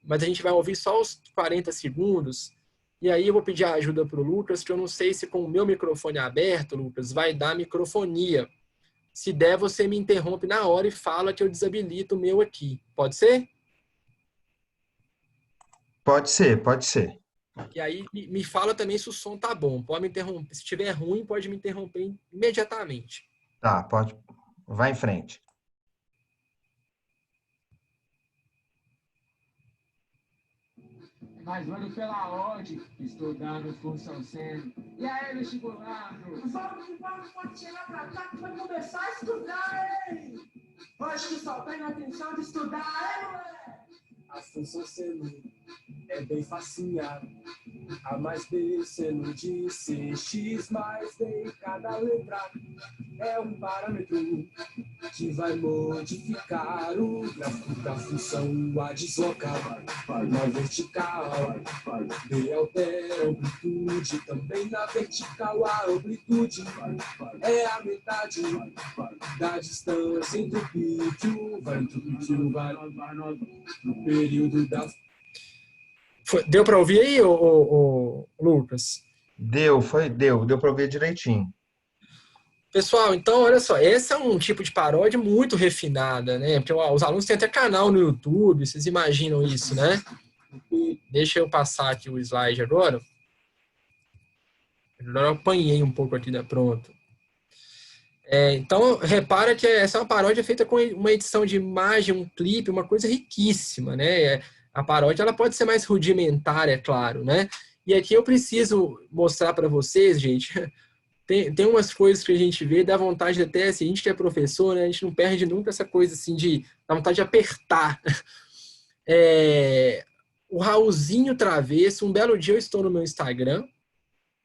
mas a gente vai ouvir só os 40 segundos, e aí eu vou pedir a ajuda para o Lucas, que eu não sei se com o meu microfone aberto, Lucas, vai dar microfonia. Se der, você me interrompe na hora e fala que eu desabilito o meu aqui. Pode ser? Pode ser, pode ser. E aí me fala também se o som tá bom. Pode me interromper. Se estiver ruim, pode me interromper imediatamente. Tá, pode. Vai em frente. mas mando pela ordem, estudando função sendo. E aí, vestibulado? Vamos, pode chegar pra cá que vai começar a estudar, hein? Hoje que só tem a intenção de estudar, hein, moleque? A função seno é bem facinha. A mais B seno de C, X mais D, cada letra é um parâmetro que vai modificar o gráfico da função A desloca na vertical. B altera a amplitude, também na vertical a amplitude é a metade da distância entre o P e Q, vai entre o P e Q, vai no período da... Deu para ouvir aí, Lucas? Deu para ouvir direitinho. Pessoal, então, olha só, esse é um tipo de paródia muito refinada, né? Porque os alunos têm até canal no YouTube, vocês imaginam isso, né? Deixa eu passar aqui o slide agora. Agora eu apanhei um pouco aqui, pronto. Então, repara que essa é uma paródia feita com uma edição de imagem, um clipe, uma coisa riquíssima, né? A paródia ela pode ser mais rudimentar, é claro, né? E aqui eu preciso mostrar para vocês, gente, tem umas coisas que a gente vê, dá vontade até, assim, a gente que é professor, né? A gente não perde nunca essa coisa assim dá vontade de apertar. O Raulzinho Travesso, um belo dia eu estou no meu Instagram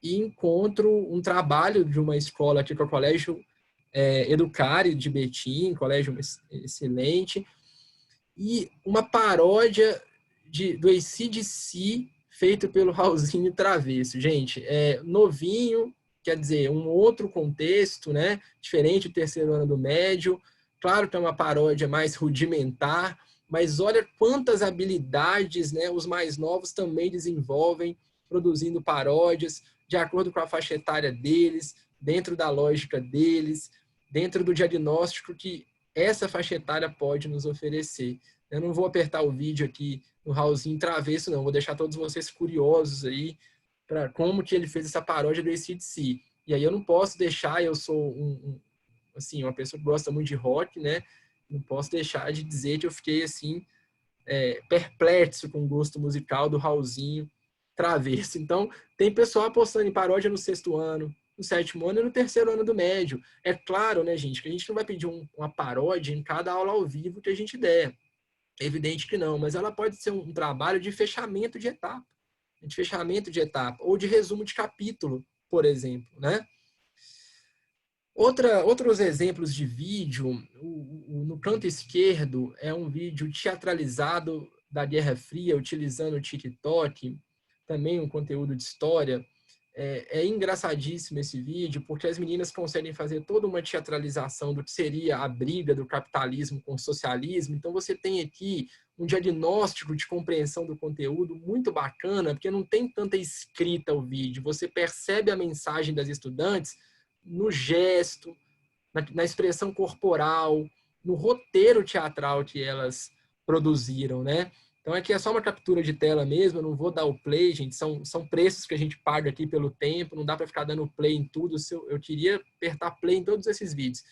e encontro um trabalho de uma escola aqui, que é o Colégio Educare de Betim, colégio excelente, e uma paródia do AC/DC feito pelo Raulzinho Travesso. Gente, novinho, quer dizer, um outro contexto, né? Diferente do terceiro ano do médio. Claro que é uma paródia mais rudimentar, mas olha quantas habilidades, né, os mais novos também desenvolvem produzindo paródias de acordo com a faixa etária deles, dentro da lógica deles, dentro do diagnóstico que essa faixa etária pode nos oferecer. Eu não vou apertar o vídeo aqui no Raulzinho Travesso, não. Vou deixar todos vocês curiosos aí para como que ele fez essa paródia do AC/DC. E aí eu não posso deixar, eu sou assim, uma pessoa que gosta muito de rock, né? Não posso deixar de dizer que eu fiquei assim, perplexo com o gosto musical do Raulzinho Travesso. Então, tem pessoal apostando em paródia no 6º ano, no 7º ano e no 3º ano do médio. É claro, né, gente, que a gente não vai pedir uma paródia em cada aula ao vivo que a gente der. É evidente que não, mas ela pode ser um trabalho de fechamento de etapa. Ou de resumo de capítulo, por exemplo, né? Outros exemplos de vídeo, no canto esquerdo é um vídeo teatralizado da Guerra Fria, utilizando o TikTok, também um conteúdo de história. É engraçadíssimo esse vídeo, porque as meninas conseguem fazer toda uma teatralização do que seria a briga do capitalismo com o socialismo. Então você tem aqui um diagnóstico de compreensão do conteúdo muito bacana, porque não tem tanta escrita o vídeo. Você percebe a mensagem das estudantes no gesto, na expressão corporal, no roteiro teatral que elas produziram, né? Então aqui é só uma captura de tela mesmo, eu não vou dar o play, gente, são preços que a gente paga aqui pelo tempo, não dá para ficar dando play em tudo, eu queria apertar play em todos esses vídeos.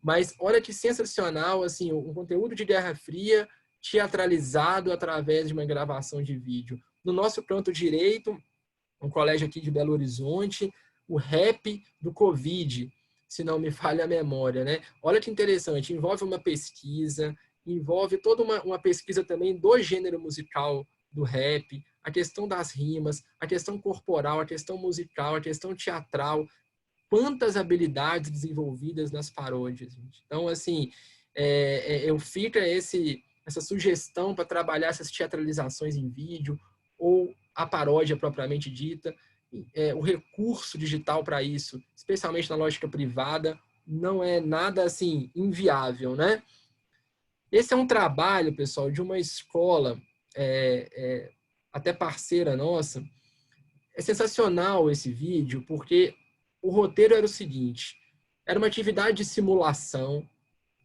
Mas olha que sensacional, assim, um conteúdo de Guerra Fria teatralizado através de uma gravação de vídeo. No nosso canto direito, um colégio aqui de Belo Horizonte, o rap do Covid, se não me falha a memória, né? Olha que interessante, envolve uma pesquisa, envolve toda uma pesquisa também do gênero musical do rap, a questão das rimas, a questão corporal, a questão musical, a questão teatral, quantas habilidades desenvolvidas nas paródias, gente. Então, assim, eu fico essa sugestão para trabalhar essas teatralizações em vídeo, ou a paródia propriamente dita, o recurso digital para isso, especialmente na lógica privada, não é nada assim inviável, né? Esse é um trabalho, pessoal, de uma escola até parceira nossa. É sensacional esse vídeo, porque o roteiro era o seguinte: era uma atividade de simulação.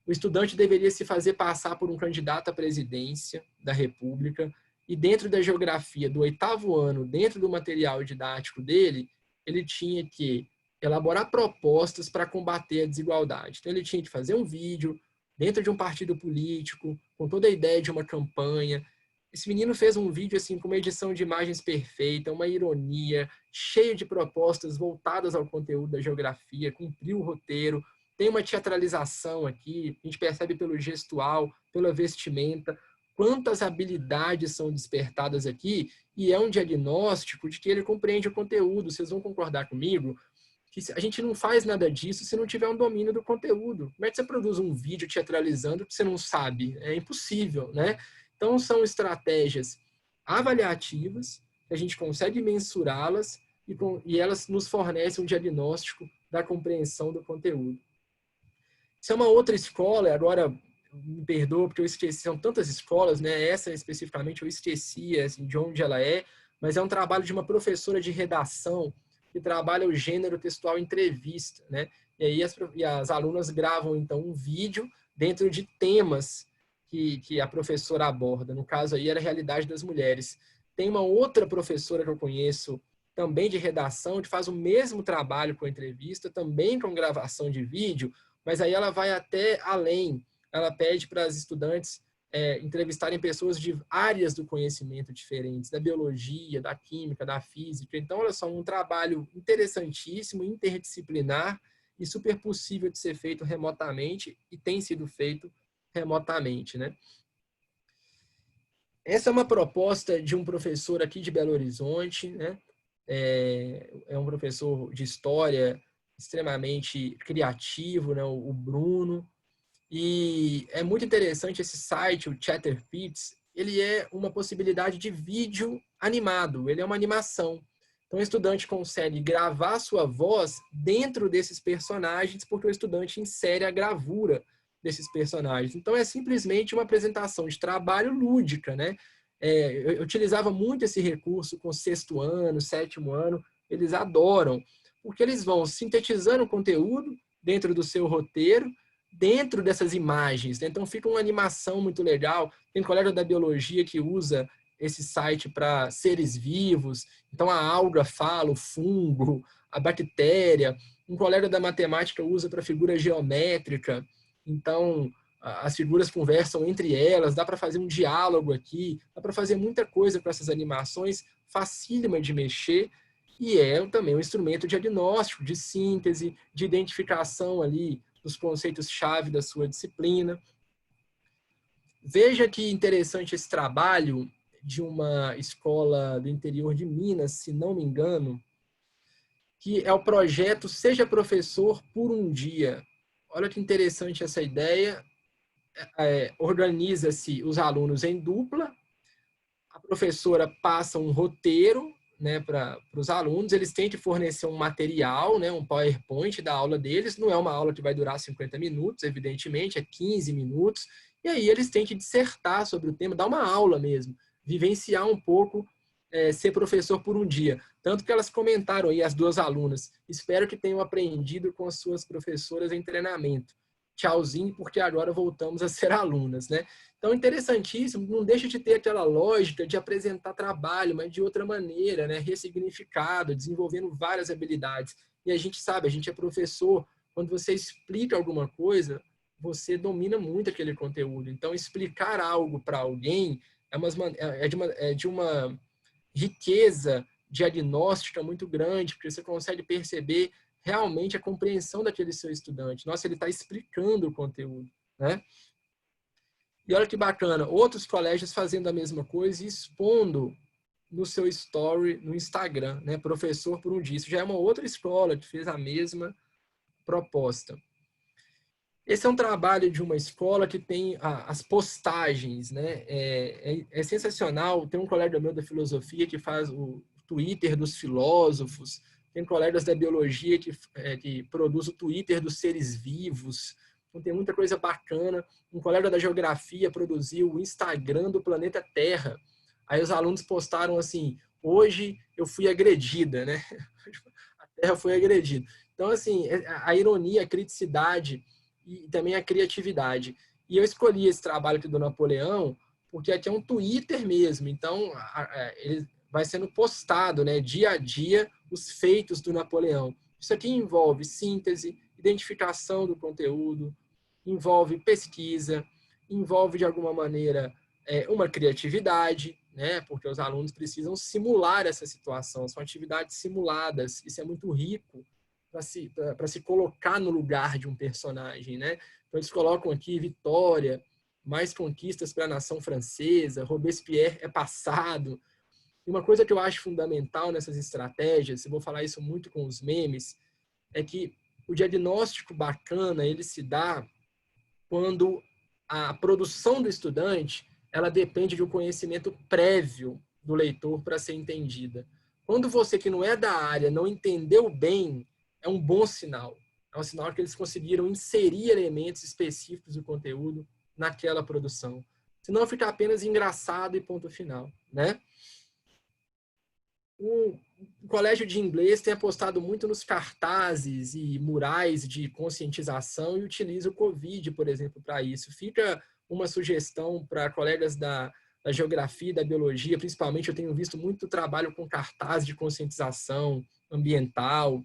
O estudante deveria se fazer passar por um candidato à presidência da República, e dentro da geografia do 8º ano, dentro do material didático dele, ele tinha que elaborar propostas para combater a desigualdade. Então, ele tinha que fazer um vídeo dentro de um partido político, com toda a ideia de uma campanha, Esse menino fez um vídeo assim com uma edição de imagens perfeita, uma ironia, cheio de propostas voltadas ao conteúdo da geografia, cumpriu o roteiro, tem uma teatralização aqui, a gente percebe pelo gestual, pela vestimenta, quantas habilidades são despertadas aqui, e é um diagnóstico de que ele compreende o conteúdo. Vocês vão concordar comigo que a gente não faz nada disso se não tiver um domínio do conteúdo. Como é que você produz um vídeo teatralizando que você não sabe? É impossível, né? Então, são estratégias avaliativas, que a gente consegue mensurá-las e elas nos fornecem um diagnóstico da compreensão do conteúdo. Isso é uma outra escola, agora me perdoa porque eu esqueci, são tantas escolas, né? Essa especificamente eu esqueci assim, de onde ela é, mas é um trabalho de uma professora de redação que trabalha o gênero textual entrevista, né? E aí as alunas gravam, então, um vídeo dentro de temas que a professora aborda. No caso aí era a realidade das mulheres. Tem uma outra professora que eu conheço, também de redação, que faz o mesmo trabalho com entrevista, também com gravação de vídeo, mas aí ela vai até além. Ela pede para as estudantes entrevistarem pessoas de áreas do conhecimento diferentes, da biologia, da química, da física. Então, olha só, um trabalho interessantíssimo, interdisciplinar e super possível de ser feito remotamente e tem sido feito remotamente, né? Essa é uma proposta de um professor aqui de Belo Horizonte, né? É um professor de história extremamente criativo, né? O Bruno. E é muito interessante esse site, o Chatterpix, ele é uma possibilidade de vídeo animado, ele é uma animação. Então o estudante consegue gravar sua voz dentro desses personagens, porque o estudante insere a gravura desses personagens. Então é simplesmente uma apresentação de trabalho lúdica, né? Eu utilizava muito esse recurso com o 6º ano, 7º ano, eles adoram, porque eles vão sintetizando o conteúdo dentro do seu roteiro, dentro dessas imagens, né? Então fica uma animação muito legal. Tem um colega da biologia que usa esse site para seres vivos, então a alga fala, o fungo, a bactéria. Um colega da matemática usa para figura geométrica, então as figuras conversam entre elas, dá para fazer um diálogo aqui, dá para fazer muita coisa com essas animações, facílima de mexer, e é também um instrumento diagnóstico, de síntese, de identificação ali dos conceitos-chave da sua disciplina. Veja que interessante esse trabalho de uma escola do interior de Minas, se não me engano, que é o projeto Seja Professor por um Dia. Olha que interessante essa ideia. Organiza-se os alunos em dupla, a professora passa um roteiro, né, para os alunos, eles têm que fornecer um material, né, um PowerPoint da aula deles, não é uma aula que vai durar 50 minutos, evidentemente, é 15 minutos, e aí eles têm que dissertar sobre o tema, dar uma aula mesmo, vivenciar um pouco, ser professor por um dia. Tanto que elas comentaram aí, as duas alunas, espero que tenham aprendido com as suas professoras em treinamento. Tchauzinho, porque agora voltamos a ser alunas, né? Então, interessantíssimo, não deixa de ter aquela lógica de apresentar trabalho, mas de outra maneira, né? Ressignificado, desenvolvendo várias habilidades. E a gente sabe, a gente é professor, quando você explica alguma coisa, você domina muito aquele conteúdo. Então, explicar algo para alguém é de uma riqueza diagnóstica muito grande, porque você consegue perceber realmente a compreensão daquele seu estudante. Nossa, ele está explicando o conteúdo, né? E olha que bacana, outros colégios fazendo a mesma coisa e expondo no seu story, no Instagram, né? Professor por um dia. Isso já é uma outra escola que fez a mesma proposta. Esse é um trabalho de uma escola que tem as postagens, né? É sensacional. Tem um colega meu da filosofia que faz o Twitter dos filósofos, tem colegas da biologia que produz o Twitter dos seres vivos. Então, tem muita coisa bacana. Um colega da geografia produziu o Instagram do planeta Terra. Aí os alunos postaram assim, hoje eu fui agredida, né? A Terra foi agredida. Então, assim, a ironia, a criticidade e também a criatividade. E eu escolhi esse trabalho aqui do Napoleão porque aqui é um Twitter mesmo. Então, ele vai sendo postado, né, dia a dia, os feitos do Napoleão. Isso aqui envolve síntese, identificação do conteúdo, envolve pesquisa, envolve, de alguma maneira, uma criatividade, né? Porque os alunos precisam simular essa situação, são atividades simuladas, isso é muito rico para se colocar no lugar de um personagem, né? Então eles colocam aqui Vitória, mais conquistas para a nação francesa, Robespierre é passado. E uma coisa que eu acho fundamental nessas estratégias, eu vou falar isso muito com os memes, é que o diagnóstico bacana, ele se dá quando a produção do estudante, ela depende de um conhecimento prévio do leitor para ser entendida. Quando você que não é da área não entendeu bem, é um bom sinal. É um sinal que eles conseguiram inserir elementos específicos do conteúdo naquela produção. Senão fica apenas engraçado e ponto final, né? O colégio de inglês tem apostado muito nos cartazes e murais de conscientização e utiliza o Covid, por exemplo, para isso. Fica uma sugestão para colegas da geografia e da biologia, principalmente eu tenho visto muito trabalho com cartazes de conscientização ambiental,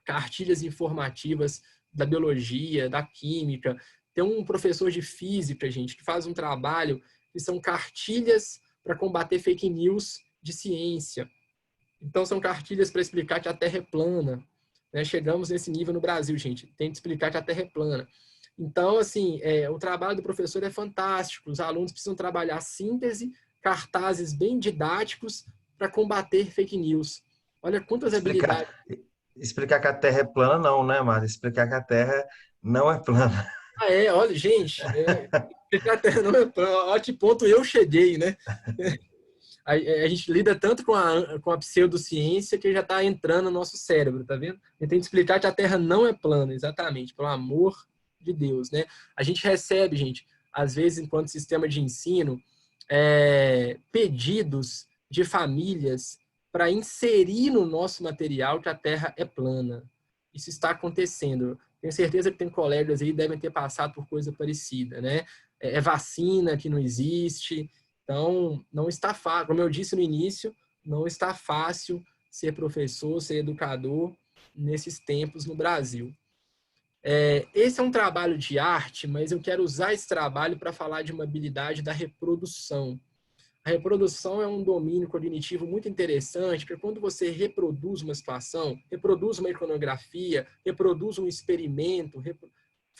cartilhas informativas da biologia, da química. Tem um professor de física, gente, que faz um trabalho que são cartilhas para combater fake news de ciência. Então, são cartilhas para explicar que a Terra é plana. Né? Chegamos nesse nível no Brasil, gente. Tem que explicar que a Terra é plana. Então, assim, o trabalho do professor é fantástico. Os alunos precisam trabalhar síntese, cartazes bem didáticos para combater fake news. Olha quantas habilidades. Explicar que a Terra é plana, não, né, Márcia? Explicar que a Terra não é plana. Ah, olha, gente, explicar a Terra não é plana. Olha que ponto eu cheguei, né? A gente lida tanto com a pseudociência que já está entrando no nosso cérebro, tá vendo? A gente tem que explicar que a Terra não é plana, exatamente, pelo amor de Deus, né? A gente recebe, gente, às vezes, enquanto sistema de ensino, pedidos de famílias para inserir no nosso material que a Terra é plana. Isso está acontecendo. Tenho certeza que tem colegas aí que devem ter passado por coisa parecida, né? É vacina que não existe. Então, não está fácil. Como eu disse no início, não está fácil ser professor, ser educador nesses tempos no Brasil. Esse é um trabalho de arte, mas eu quero usar esse trabalho para falar de uma habilidade da reprodução. A reprodução é um domínio cognitivo muito interessante, porque quando você reproduz uma situação, reproduz uma iconografia, reproduz um experimento,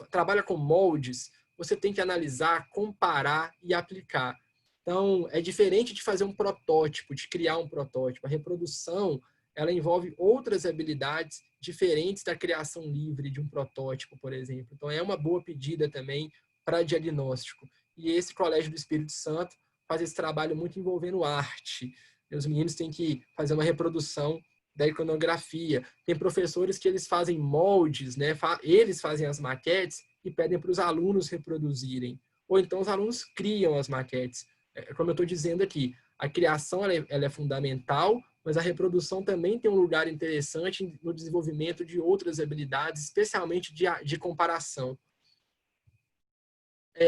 trabalha com moldes, você tem que analisar, comparar e aplicar. Então, é diferente de fazer um protótipo, de criar um protótipo. A reprodução, ela envolve outras habilidades diferentes da criação livre de um protótipo, por exemplo. Então, é uma boa pedida também para diagnóstico. E esse Colégio do Espírito Santo faz esse trabalho muito envolvendo arte. Os meninos têm que fazer uma reprodução da iconografia. Tem professores que eles fazem moldes, né? Eles fazem as maquetes e pedem para os alunos reproduzirem. Ou então os alunos criam as maquetes. Como eu estou dizendo aqui, a criação ela é fundamental, mas a reprodução também tem um lugar interessante no desenvolvimento de outras habilidades, especialmente de comparação.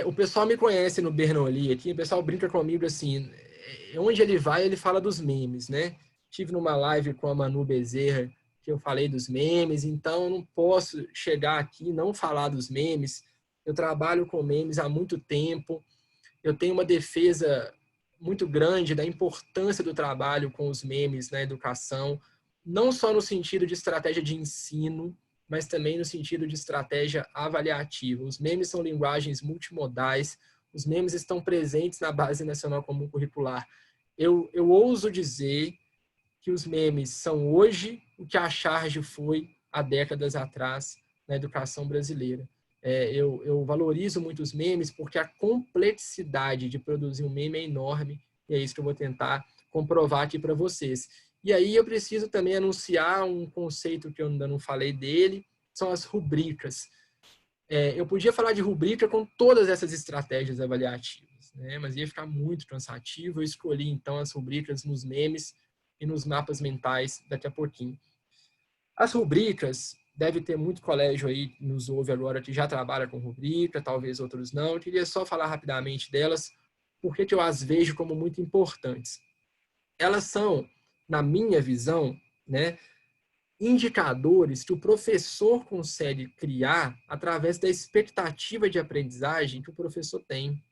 O pessoal me conhece no Bernoulli aqui, o pessoal brinca comigo assim, onde ele vai, ele fala dos memes, né? Tive numa live com a Manu Bezerra, que eu falei dos memes, então eu não posso chegar aqui e não falar dos memes. Eu trabalho com memes há muito tempo, eu tenho uma defesa muito grande da importância do trabalho com os memes na educação, não só no sentido de estratégia de ensino, mas também no sentido de estratégia avaliativa. Os memes são linguagens multimodais, os memes estão presentes na Base Nacional Comum Curricular. Eu ouso dizer que os memes são hoje o que a charge foi há décadas atrás na educação brasileira. Eu valorizo muito os memes porque a complexidade de produzir um meme é enorme e é isso que eu vou tentar comprovar aqui para vocês. E aí eu preciso também anunciar um conceito que eu ainda não falei dele, são as rubricas. Eu podia falar de rubrica com todas essas estratégias avaliativas, né? Mas ia ficar muito cansativo. Eu escolhi, então, as rubricas nos memes e nos mapas mentais daqui a pouquinho. As rubricas, deve ter muito colégio aí que nos ouve agora que já trabalha com rubrica, talvez outros não. Eu queria só falar rapidamente delas, porque eu as vejo como muito importantes. Elas são, na minha visão, né, indicadores que o professor consegue criar através da expectativa de aprendizagem que o professor tem.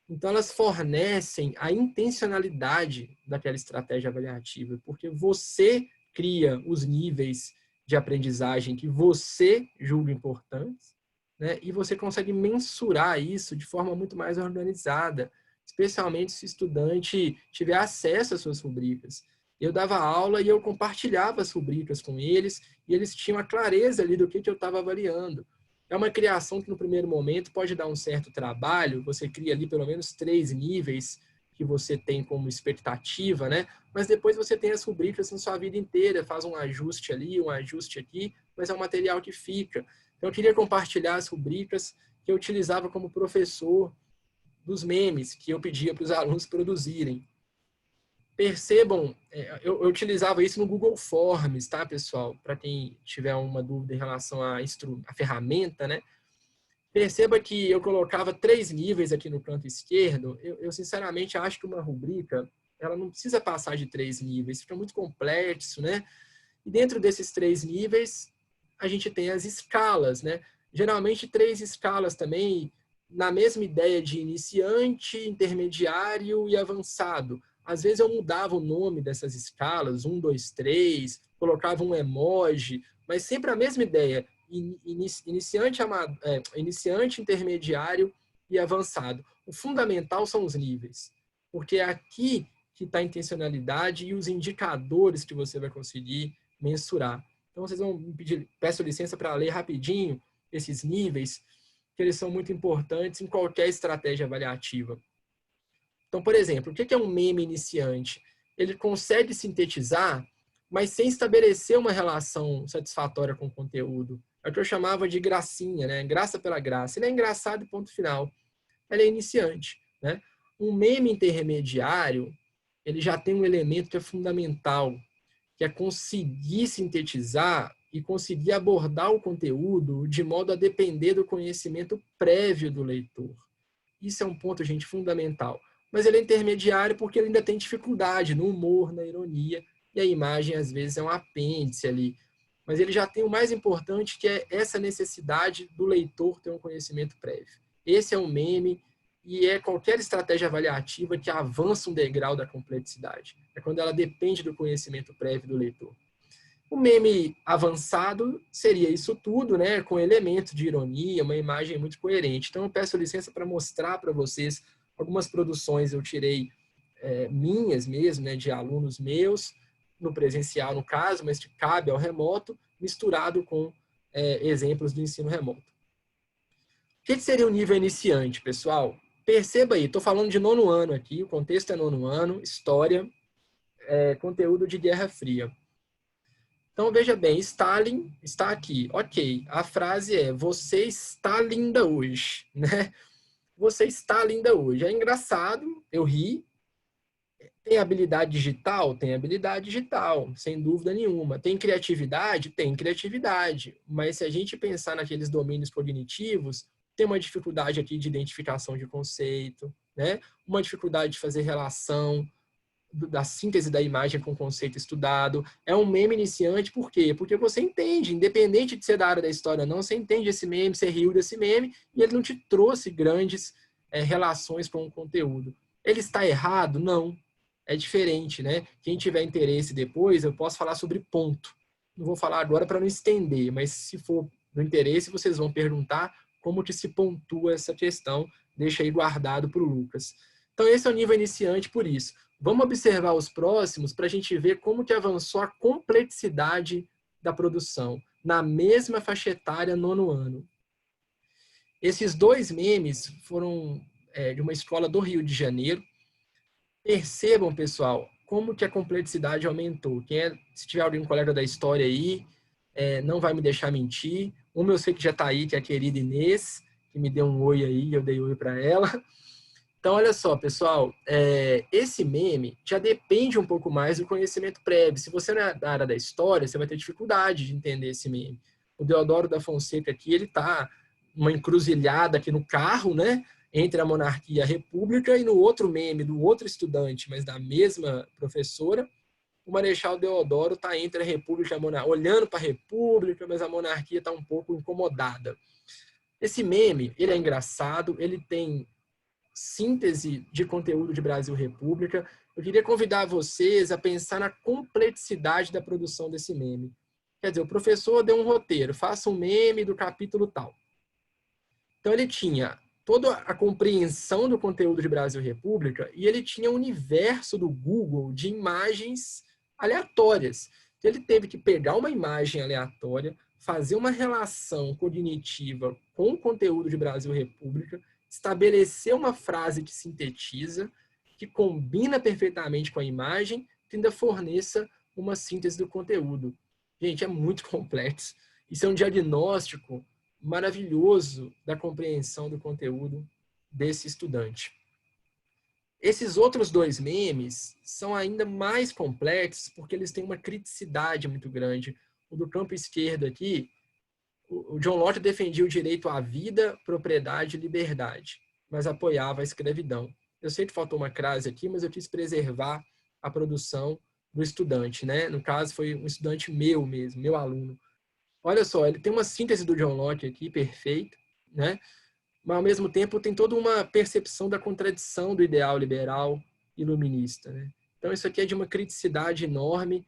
Então, elas fornecem a intencionalidade daquela estratégia avaliativa, porque você cria os níveis de aprendizagem que você julga importantes, né? E você consegue mensurar isso de forma muito mais organizada, especialmente se o estudante tiver acesso às suas rubricas. Eu dava aula e eu compartilhava as rubricas com eles, e eles tinham a clareza ali do que eu estava avaliando. É uma criação que no primeiro momento pode dar um certo trabalho, você cria ali pelo menos 3 níveis que você tem como expectativa, né? Mas depois você tem as rubricas na sua vida inteira, faz um ajuste ali, um ajuste aqui, mas é um material que fica. Então eu queria compartilhar as rubricas que eu utilizava como professor dos memes que eu pedia para os alunos produzirem. Percebam, eu utilizava isso no Google Forms, tá, pessoal? Para quem tiver uma dúvida em relação à ferramenta, né? Perceba que eu colocava 3 níveis aqui no canto esquerdo. Eu sinceramente acho que uma rubrica, ela não precisa passar de 3 níveis, fica muito complexo, né? E dentro desses 3 níveis, a gente tem as escalas, né? Geralmente 3 escalas também, na mesma ideia de iniciante, intermediário e avançado. Às vezes eu mudava o nome dessas escalas, 1, 2, 3, colocava um emoji, mas sempre a mesma ideia, iniciante, intermediário e avançado. O fundamental são os níveis, porque é aqui que está a intencionalidade e os indicadores que você vai conseguir mensurar. Então, vocês vão me pedir, peço licença para ler rapidinho esses níveis, que eles são muito importantes em qualquer estratégia avaliativa. Então, por exemplo, o que é um meme iniciante? Ele consegue sintetizar, mas sem estabelecer uma relação satisfatória com o conteúdo. É o que eu chamava de gracinha, né? Graça pela graça. Ele é engraçado e ponto final. Ele é iniciante, né? Um meme intermediário, ele já tem um elemento que é fundamental, que é conseguir sintetizar e conseguir abordar o conteúdo de modo a depender do conhecimento prévio do leitor. Isso é um ponto, gente, fundamental. Mas ele é intermediário porque ele ainda tem dificuldade no humor, na ironia, e a imagem, às vezes, é um apêndice ali. Mas ele já tem o mais importante, que é essa necessidade do leitor ter um conhecimento prévio. Esse é um meme e é qualquer estratégia avaliativa que avança um degrau da complexidade. É quando ela depende do conhecimento prévio do leitor. O meme avançado seria isso tudo, né, com elementos de ironia, uma imagem muito coerente. Então, eu peço licença para mostrar para vocês algumas produções eu tirei minhas mesmo, né, de alunos meus, no presencial no caso, mas que cabe ao remoto, misturado com exemplos do ensino remoto. O que seria o nível iniciante, pessoal? Perceba aí, estou falando de 9º ano aqui, o contexto é 9º ano, história, conteúdo de Guerra Fria. Então, veja bem, Stalin está aqui. Ok, a frase é, você está linda hoje, né? Você está linda hoje. É engraçado, eu ri. Tem habilidade digital? Tem habilidade digital, sem dúvida nenhuma. Tem criatividade? Tem criatividade. Mas se a gente pensar naqueles domínios cognitivos, tem uma dificuldade aqui de identificação de conceito, né? Uma dificuldade de fazer relação da síntese da imagem com o conceito estudado. É um meme iniciante, por quê? Porque você entende, independente de ser da área da história ou não, você entende esse meme, você riu desse meme, e ele não te trouxe grandes relações com o conteúdo. Ele está errado? Não. É diferente, né? Quem tiver interesse depois, eu posso falar sobre ponto. Não vou falar agora para não estender, mas se for do interesse, vocês vão perguntar como que se pontua essa questão. Deixa aí guardado para o Lucas. Então, esse é o nível iniciante por isso. Vamos observar os próximos para a gente ver como que avançou a complexidade da produção na mesma faixa etária 9º ano. Esses 2 memes foram de uma escola do Rio de Janeiro. Percebam, pessoal, como que a complexidade aumentou. Se tiver algum colega da história aí, não vai me deixar mentir. Uma eu sei que já está aí, que é a querida Inês, que me deu um oi aí, eu dei oi para ela. Então, olha só, pessoal, esse meme já depende um pouco mais do conhecimento prévio. Se você não é da área da história, você vai ter dificuldade de entender esse meme. O Deodoro da Fonseca aqui, ele está numa encruzilhada aqui no carro, né? Entre a monarquia e a república, e no outro meme do outro estudante, mas da mesma professora, o Marechal Deodoro está entre a república e a monarquia, olhando para a república, mas a monarquia está um pouco incomodada. Esse meme, ele é engraçado, ele tem síntese de conteúdo de Brasil República, eu queria convidar vocês a pensar na complexidade da produção desse meme. Quer dizer, o professor deu um roteiro, faça um meme do capítulo tal. Então, ele tinha toda a compreensão do conteúdo de Brasil República e ele tinha o universo do Google de imagens aleatórias. Então, ele teve que pegar uma imagem aleatória, fazer uma relação cognitiva com o conteúdo de Brasil República, estabelecer uma frase que sintetiza, que combina perfeitamente com a imagem, que ainda forneça uma síntese do conteúdo. Gente, é muito complexo. Isso é um diagnóstico maravilhoso da compreensão do conteúdo desse estudante. Esses outros dois memes são ainda mais complexos porque eles têm uma criticidade muito grande. O do campo esquerdo aqui, o John Locke defendia o direito à vida, propriedade e liberdade, mas apoiava a escravidão. Eu sei que faltou uma crase aqui, mas eu quis preservar a produção do estudante, né? No caso, foi um estudante meu mesmo, meu aluno. Olha só, ele tem uma síntese do John Locke aqui, perfeita, né? Mas, ao mesmo tempo, tem toda uma percepção da contradição do ideal liberal iluminista, né? Então, isso aqui é de uma criticidade enorme.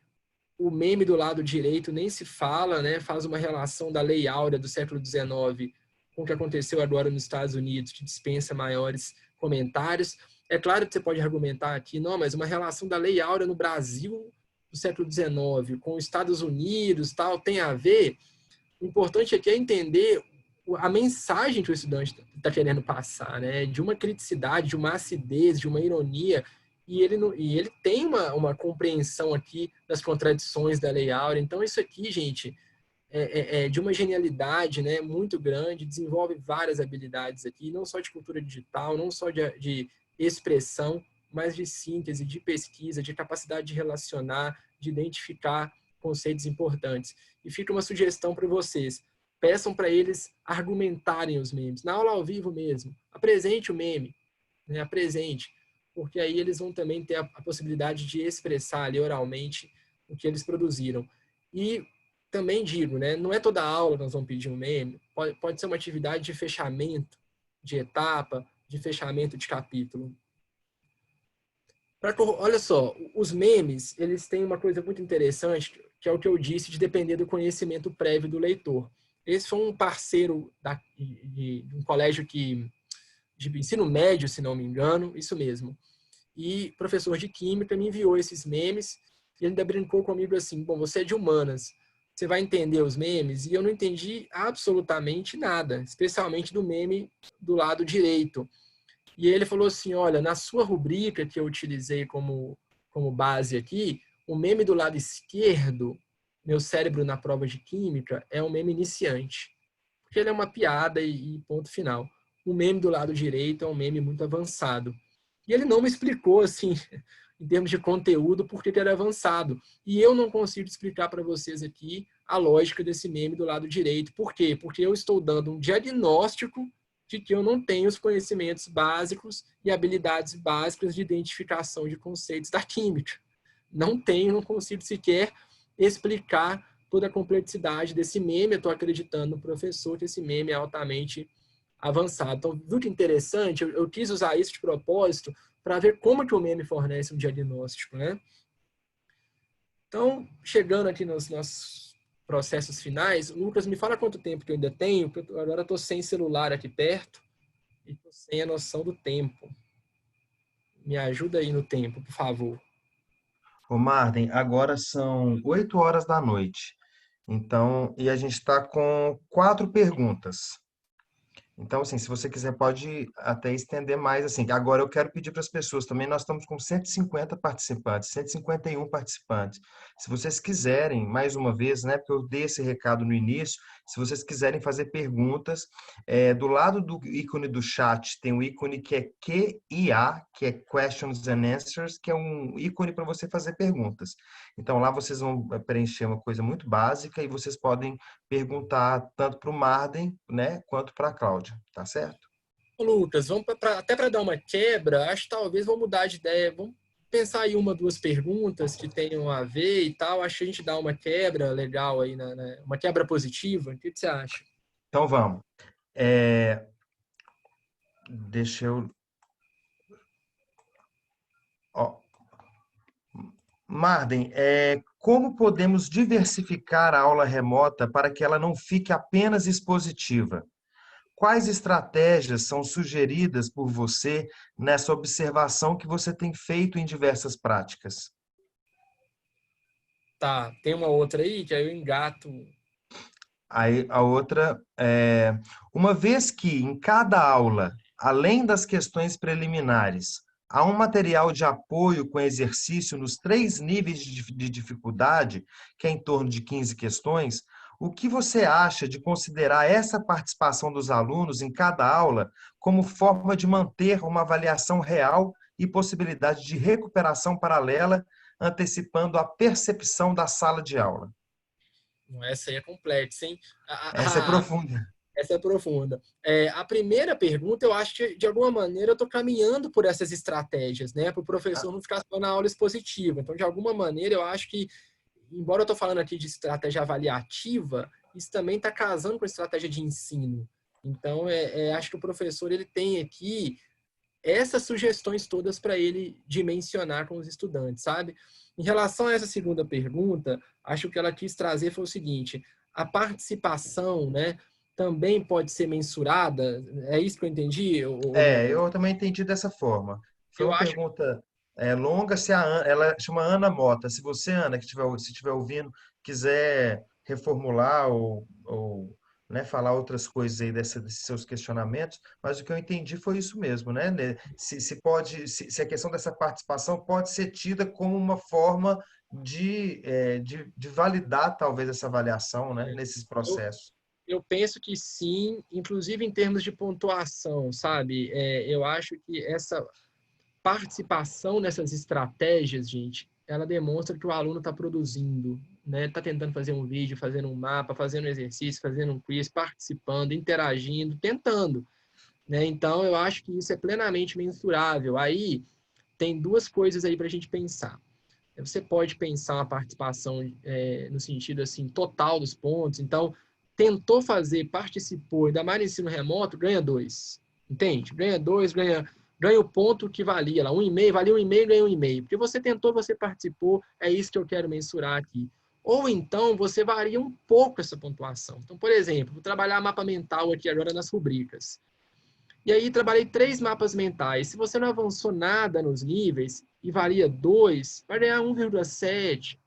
O meme do lado direito nem se fala, né? Faz uma relação da Lei Áurea do século XIX com o que aconteceu agora nos Estados Unidos, que dispensa maiores comentários. É claro que você pode argumentar aqui, não, mas uma relação da Lei Áurea no Brasil do século XIX com os Estados Unidos tal, tem a ver. O importante aqui é entender a mensagem que o estudante está querendo passar, né? De uma criticidade, de uma acidez, de uma ironia, e ele tem uma compreensão aqui das contradições da Lei Áurea. Então, isso aqui, gente, é de uma genialidade, né, muito grande, desenvolve várias habilidades aqui, não só de cultura digital, não só de expressão, mas de síntese, de pesquisa, de capacidade de relacionar, de identificar conceitos importantes. E fica uma sugestão para vocês. Peçam para eles argumentarem os memes. Na aula ao vivo mesmo. Apresente o meme. Né? Apresente. Porque aí eles vão também ter a possibilidade de expressar ali oralmente o que eles produziram. E também digo, né? Não é toda aula que nós vamos pedir um meme. Pode ser uma atividade de fechamento de etapa, de fechamento de capítulo. Olha só, os memes, eles têm uma coisa muito interessante, que é o que eu disse, de depender do conhecimento prévio do leitor. Esse foi um parceiro de um colégio de ensino médio, se não me engano, isso mesmo. E professor de química me enviou esses memes e ele ainda brincou comigo assim, bom, você é de humanas, você vai entender os memes? E eu não entendi absolutamente nada, especialmente do meme do lado direito. E ele falou assim, olha, na sua rubrica que eu utilizei como base aqui, o meme do lado esquerdo, meu cérebro na prova de química, é um meme iniciante. Porque ele é uma piada e ponto final. O meme do lado direito é um meme muito avançado. E ele não me explicou, assim, em termos de conteúdo, por que era avançado. E eu não consigo explicar para vocês aqui a lógica desse meme do lado direito. Por quê? Porque eu estou dando um diagnóstico de que eu não tenho os conhecimentos básicos e habilidades básicas de identificação de conceitos da química. Não tenho, não consigo sequer explicar toda a complexidade desse meme. Eu estou acreditando no professor que esse meme é altamente avançado. Então, viu que interessante? Eu quis usar isso de propósito para ver como que o meme fornece um diagnóstico, né? Então, chegando aqui nos nossos processos finais, Lucas, me fala quanto tempo que eu ainda tenho, porque agora estou sem celular aqui perto e estou sem a noção do tempo. Me ajuda aí no tempo, por favor. Ô, Marden, agora são 8 horas da noite. Então, e a gente está com 4 perguntas. Então, assim, se você quiser, pode até estender mais, assim. Agora, eu quero pedir para as pessoas também, nós estamos com 150 participantes, 151 participantes. Se vocês quiserem, mais uma vez, né, porque eu dei esse recado no início, se vocês quiserem fazer perguntas, do lado do ícone do chat tem um ícone que é QIA, que é Questions and Answers, que é um ícone para você fazer perguntas. Então, lá vocês vão preencher uma coisa muito básica e vocês podem perguntar tanto para o Marden, né, quanto para a Cláudia, tá certo? Lucas, vamos até para dar uma quebra, acho que talvez vamos mudar de ideia, vamos pensar aí 1, 2 perguntas que tenham a ver e tal, acho que a gente dá uma quebra legal aí, uma quebra positiva, o que você acha? Então vamos. Deixa eu Marden, como podemos diversificar a aula remota para que ela não fique apenas expositiva? Quais estratégias são sugeridas por você nessa observação que você tem feito em diversas práticas? Tá, tem uma outra aí que aí eu engato. Aí a outra uma vez que em cada aula, além das questões preliminares, há um material de apoio com exercício nos 3 níveis de dificuldade, que é em torno de 15 questões, o que você acha de considerar essa participação dos alunos em cada aula como forma de manter uma avaliação real e possibilidade de recuperação paralela, antecipando a percepção da sala de aula? Essa aí é complexa, hein? Essa é profunda. Essa é profunda. A primeira pergunta, eu acho que, de alguma maneira, eu estou caminhando por essas estratégias, né? Para o professor não ficar só na aula expositiva. Então, de alguma maneira, eu acho que, embora eu estou falando aqui de estratégia avaliativa, isso também está casando com a estratégia de ensino. Então, acho que o professor ele tem aqui essas sugestões todas para ele dimensionar com os estudantes, sabe? Em relação a essa segunda pergunta, acho que ela quis trazer foi o seguinte: a participação, né, também pode ser mensurada? É isso que eu entendi? Ou não? Eu também entendi dessa forma. Foi Eu uma acho. pergunta longa. Se ela chama Ana Mota. Se você, Ana, se estiver ouvindo, quiser reformular ou né, falar outras coisas aí desses seus questionamentos, mas o que eu entendi foi isso mesmo, né? Se a questão dessa participação pode ser tida como uma forma de validar talvez essa avaliação, né, nesses Eu, processos. eu penso que sim, inclusive em termos de pontuação, sabe? Eu acho que essa participação nessas estratégias, gente, ela demonstra que o aluno está produzindo, né? Está tentando fazer um vídeo, fazendo um mapa, fazendo um exercício, fazendo um quiz, participando, interagindo, tentando, né? Então, eu acho que isso é plenamente mensurável. Aí, tem 2 coisas aí para a gente pensar. Você pode pensar uma participação no sentido assim total dos pontos. Então, tentou fazer, participou, ainda mais no ensino remoto, ganha 2. Entende? Ganha 2, ganha o ponto que valia lá. 1,5, valia 1,5, ganha 1,5. Porque você tentou, você participou, é isso que eu quero mensurar aqui. Ou então, você varia um pouco essa pontuação. Então, por exemplo, vou trabalhar mapa mental aqui agora nas rubricas. E aí trabalhei 3 mapas mentais. Se você não avançou nada nos níveis e varia 2, vai ganhar 1,7,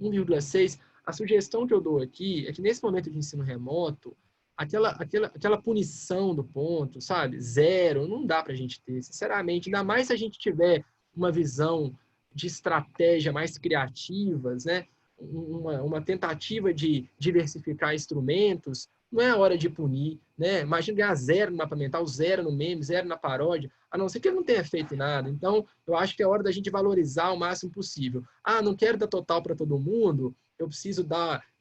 1,6. A sugestão que eu dou aqui é que nesse momento de ensino remoto, aquela punição do ponto, sabe? 0, não dá para a gente ter, sinceramente. Ainda mais se a gente tiver uma visão de estratégia mais criativas, né? Uma tentativa de diversificar instrumentos, não é a hora de punir, né? Imagina ganhar 0 no mapa mental, 0 no meme, 0 na paródia, a não ser que ele não tenha feito nada. Então, eu acho que é hora da gente valorizar o máximo possível. Ah, não quero dar total para todo mundo, eu preciso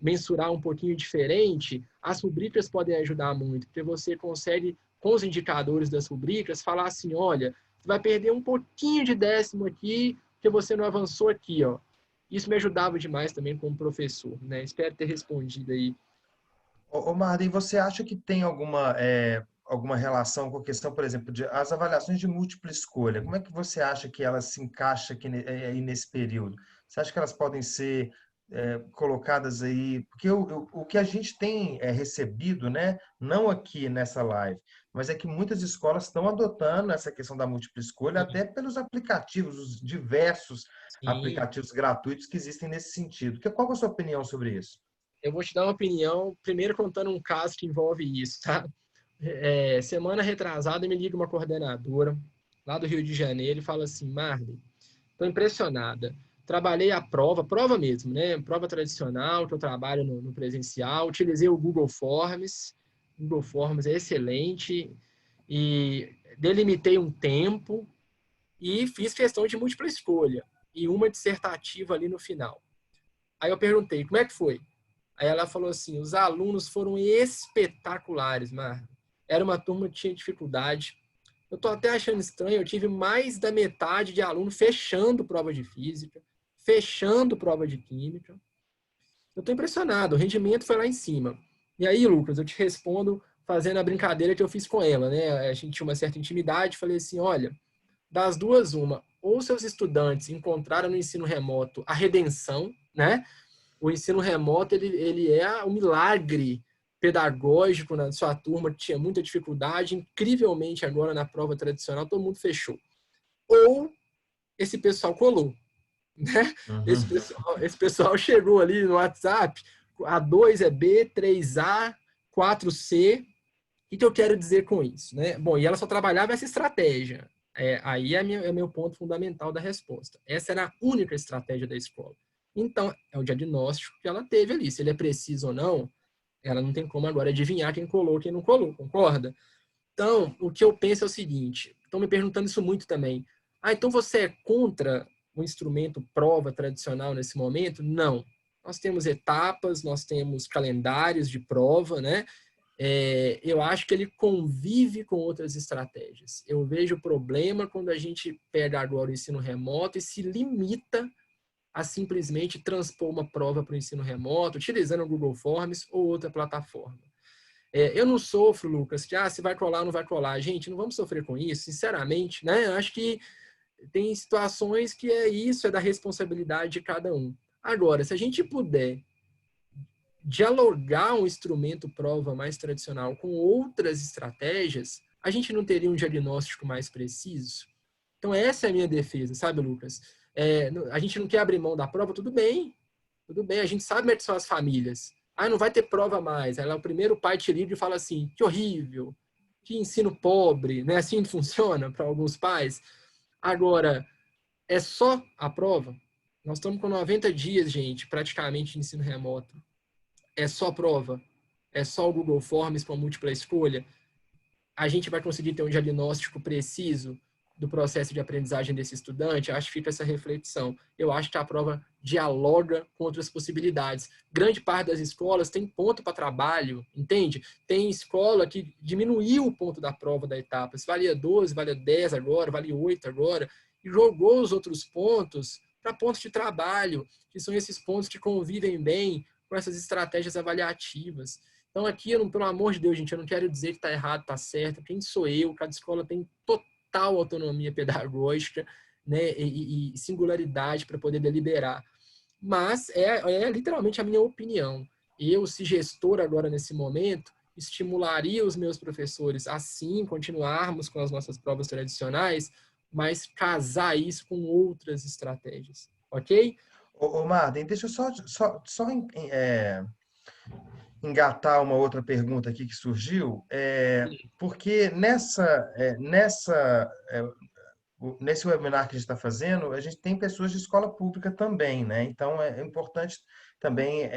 mensurar um pouquinho diferente. As rubricas podem ajudar muito, porque você consegue, com os indicadores das rubricas, falar assim, olha, você vai perder um pouquinho de décimo aqui, porque você não avançou aqui, ó. Isso me ajudava demais também como professor, né? Espero ter respondido aí. Ô Marden, você acha que tem alguma relação com a questão, por exemplo, de as avaliações de múltipla escolha? Como é que você acha que elas se encaixam aí nesse período? Você acha que elas podem ser colocadas aí? Porque o que a gente tem recebido, né, não aqui nessa live, mas é que muitas escolas estão adotando essa questão da múltipla escolha, até pelos aplicativos, os diversos Sim, aplicativos gratuitos que existem nesse sentido. Qual que é a sua opinião sobre isso? eu vou te dar uma opinião, primeiro contando um caso que envolve isso, tá? Semana retrasada, me liga uma coordenadora lá do Rio de Janeiro e fala assim, Marley, estou impressionada. Trabalhei a prova mesmo, né? Prova tradicional, que eu trabalho no presencial, utilizei o Google Forms. Google Forms é excelente e delimitei um tempo e fiz questão de múltipla escolha e uma dissertativa ali no final. Aí eu perguntei, como é que foi? Aí ela falou assim, os alunos foram espetaculares, Mar. Era uma turma que tinha dificuldade. Eu estou até achando estranho, eu tive mais da metade de aluno fechando prova de física, fechando prova de química. Eu estou impressionado, o rendimento foi lá em cima. E aí, Lucas, eu te respondo fazendo a brincadeira que eu fiz com ela, né? A gente tinha uma certa intimidade, falei assim, olha, das duas, uma, ou seus estudantes encontraram no ensino remoto a redenção, né? O ensino remoto, ele é um milagre pedagógico na sua turma, que tinha muita dificuldade, incrivelmente agora na prova tradicional todo mundo fechou. Ou esse pessoal colou, né? Esse pessoal chegou ali no WhatsApp, A2 é B, 3A, 4C. O que eu quero dizer com isso, né? Bom, e ela só trabalhava essa estratégia. Aí é meu ponto fundamental da resposta. Essa era a única estratégia da escola. Então, é o diagnóstico que ela teve ali. Se ele é preciso ou não, ela não tem como agora adivinhar quem colou, quem não colou, concorda? Então, o que eu penso é o seguinte, estão me perguntando isso muito também. Então você é contra o instrumento prova tradicional nesse momento? Não. Nós temos etapas, nós temos calendários de prova, né? Eu acho que ele convive com outras estratégias. Eu vejo o problema quando a gente pega agora o ensino remoto e se limita a simplesmente transpor uma prova para o ensino remoto, utilizando o Google Forms ou outra plataforma. Eu não sofro, Lucas, que se vai colar ou não vai colar. Gente, não vamos sofrer com isso, sinceramente, né? Eu acho que tem situações que isso é da responsabilidade de cada um. Agora, se a gente puder dialogar um instrumento prova mais tradicional com outras estratégias, a gente não teria um diagnóstico mais preciso? Então, essa é a minha defesa, sabe, Lucas? A gente não quer abrir mão da prova, tudo bem, a gente sabe como é que são as famílias. Não vai ter prova mais. Aí lá o primeiro pai te liga e fala assim, que horrível, que ensino pobre, né? Assim funciona para alguns pais. Agora, é só a prova? Nós estamos com 90 dias, gente, praticamente de ensino remoto. É só prova? É só o Google Forms com múltipla escolha? A gente vai conseguir ter um diagnóstico preciso do processo de aprendizagem desse estudante? Acho que fica essa reflexão. Eu acho que a prova dialoga com outras possibilidades. Grande parte das escolas tem ponto para trabalho, entende? Tem escola que diminuiu o ponto da prova da etapa. Se valia 12, valia 10 agora, valia 8 agora, e jogou os outros pontos para pontos de trabalho, que são esses pontos que convivem bem com essas estratégias avaliativas. Então aqui, pelo amor de Deus, gente, eu não quero dizer que está errado, está certo. Quem sou eu? Cada escola tem total autonomia pedagógica, né, e singularidade para poder deliberar. Mas é literalmente a minha opinião. Eu, se gestor agora nesse momento, estimularia os meus professores a sim continuarmos com as nossas provas tradicionais, mas casar isso com outras estratégias, ok? Ô Marden, deixa eu só engatar uma outra pergunta aqui que surgiu, porque nesse webinar que a gente está fazendo, a gente tem pessoas de escola pública também, né? Então, é importante também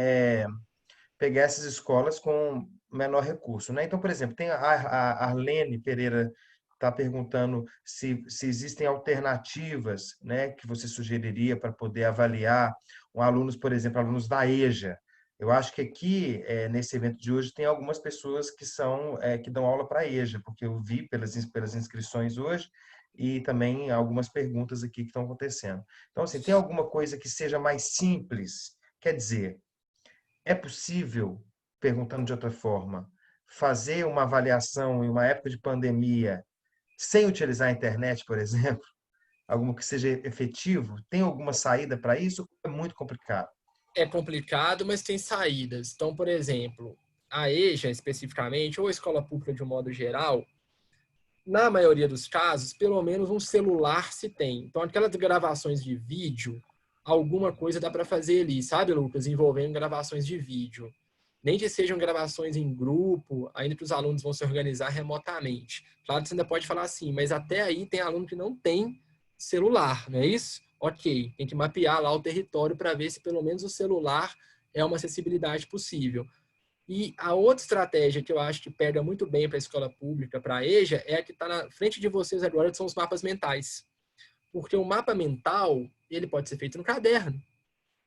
pegar essas escolas com menor recurso, né? Então, por exemplo, tem a Arlene Pereira está perguntando se existem alternativas, né, que você sugeriria para poder avaliar alunos, por exemplo, alunos da EJA. Eu acho que aqui, nesse evento de hoje, tem algumas pessoas que dão aula para a EJA, porque eu vi pelas inscrições hoje e também algumas perguntas aqui que estão acontecendo. Então, assim, tem alguma coisa que seja mais simples? Quer dizer, é possível, perguntando de outra forma, fazer uma avaliação em uma época de pandemia sem utilizar a internet, por exemplo? Alguma que seja efetivo? Tem alguma saída para isso? É muito complicado. É complicado, mas tem saídas. Então, por exemplo, a EJA especificamente, ou a escola pública de um modo geral, na maioria dos casos, pelo menos um celular se tem. Então, aquelas gravações de vídeo, alguma coisa dá para fazer ali, sabe, Lucas? Envolvendo gravações de vídeo. Nem que sejam gravações em grupo, ainda que os alunos vão se organizar remotamente. Claro que você ainda pode falar assim, mas até aí tem aluno que não tem celular, não é isso? Ok, tem que mapear lá o território para ver se pelo menos o celular é uma acessibilidade possível. E a outra estratégia que eu acho que pega muito bem para a escola pública, para a EJA, é a que está na frente de vocês agora, que são os mapas mentais. Porque o mapa mental, ele pode ser feito no caderno,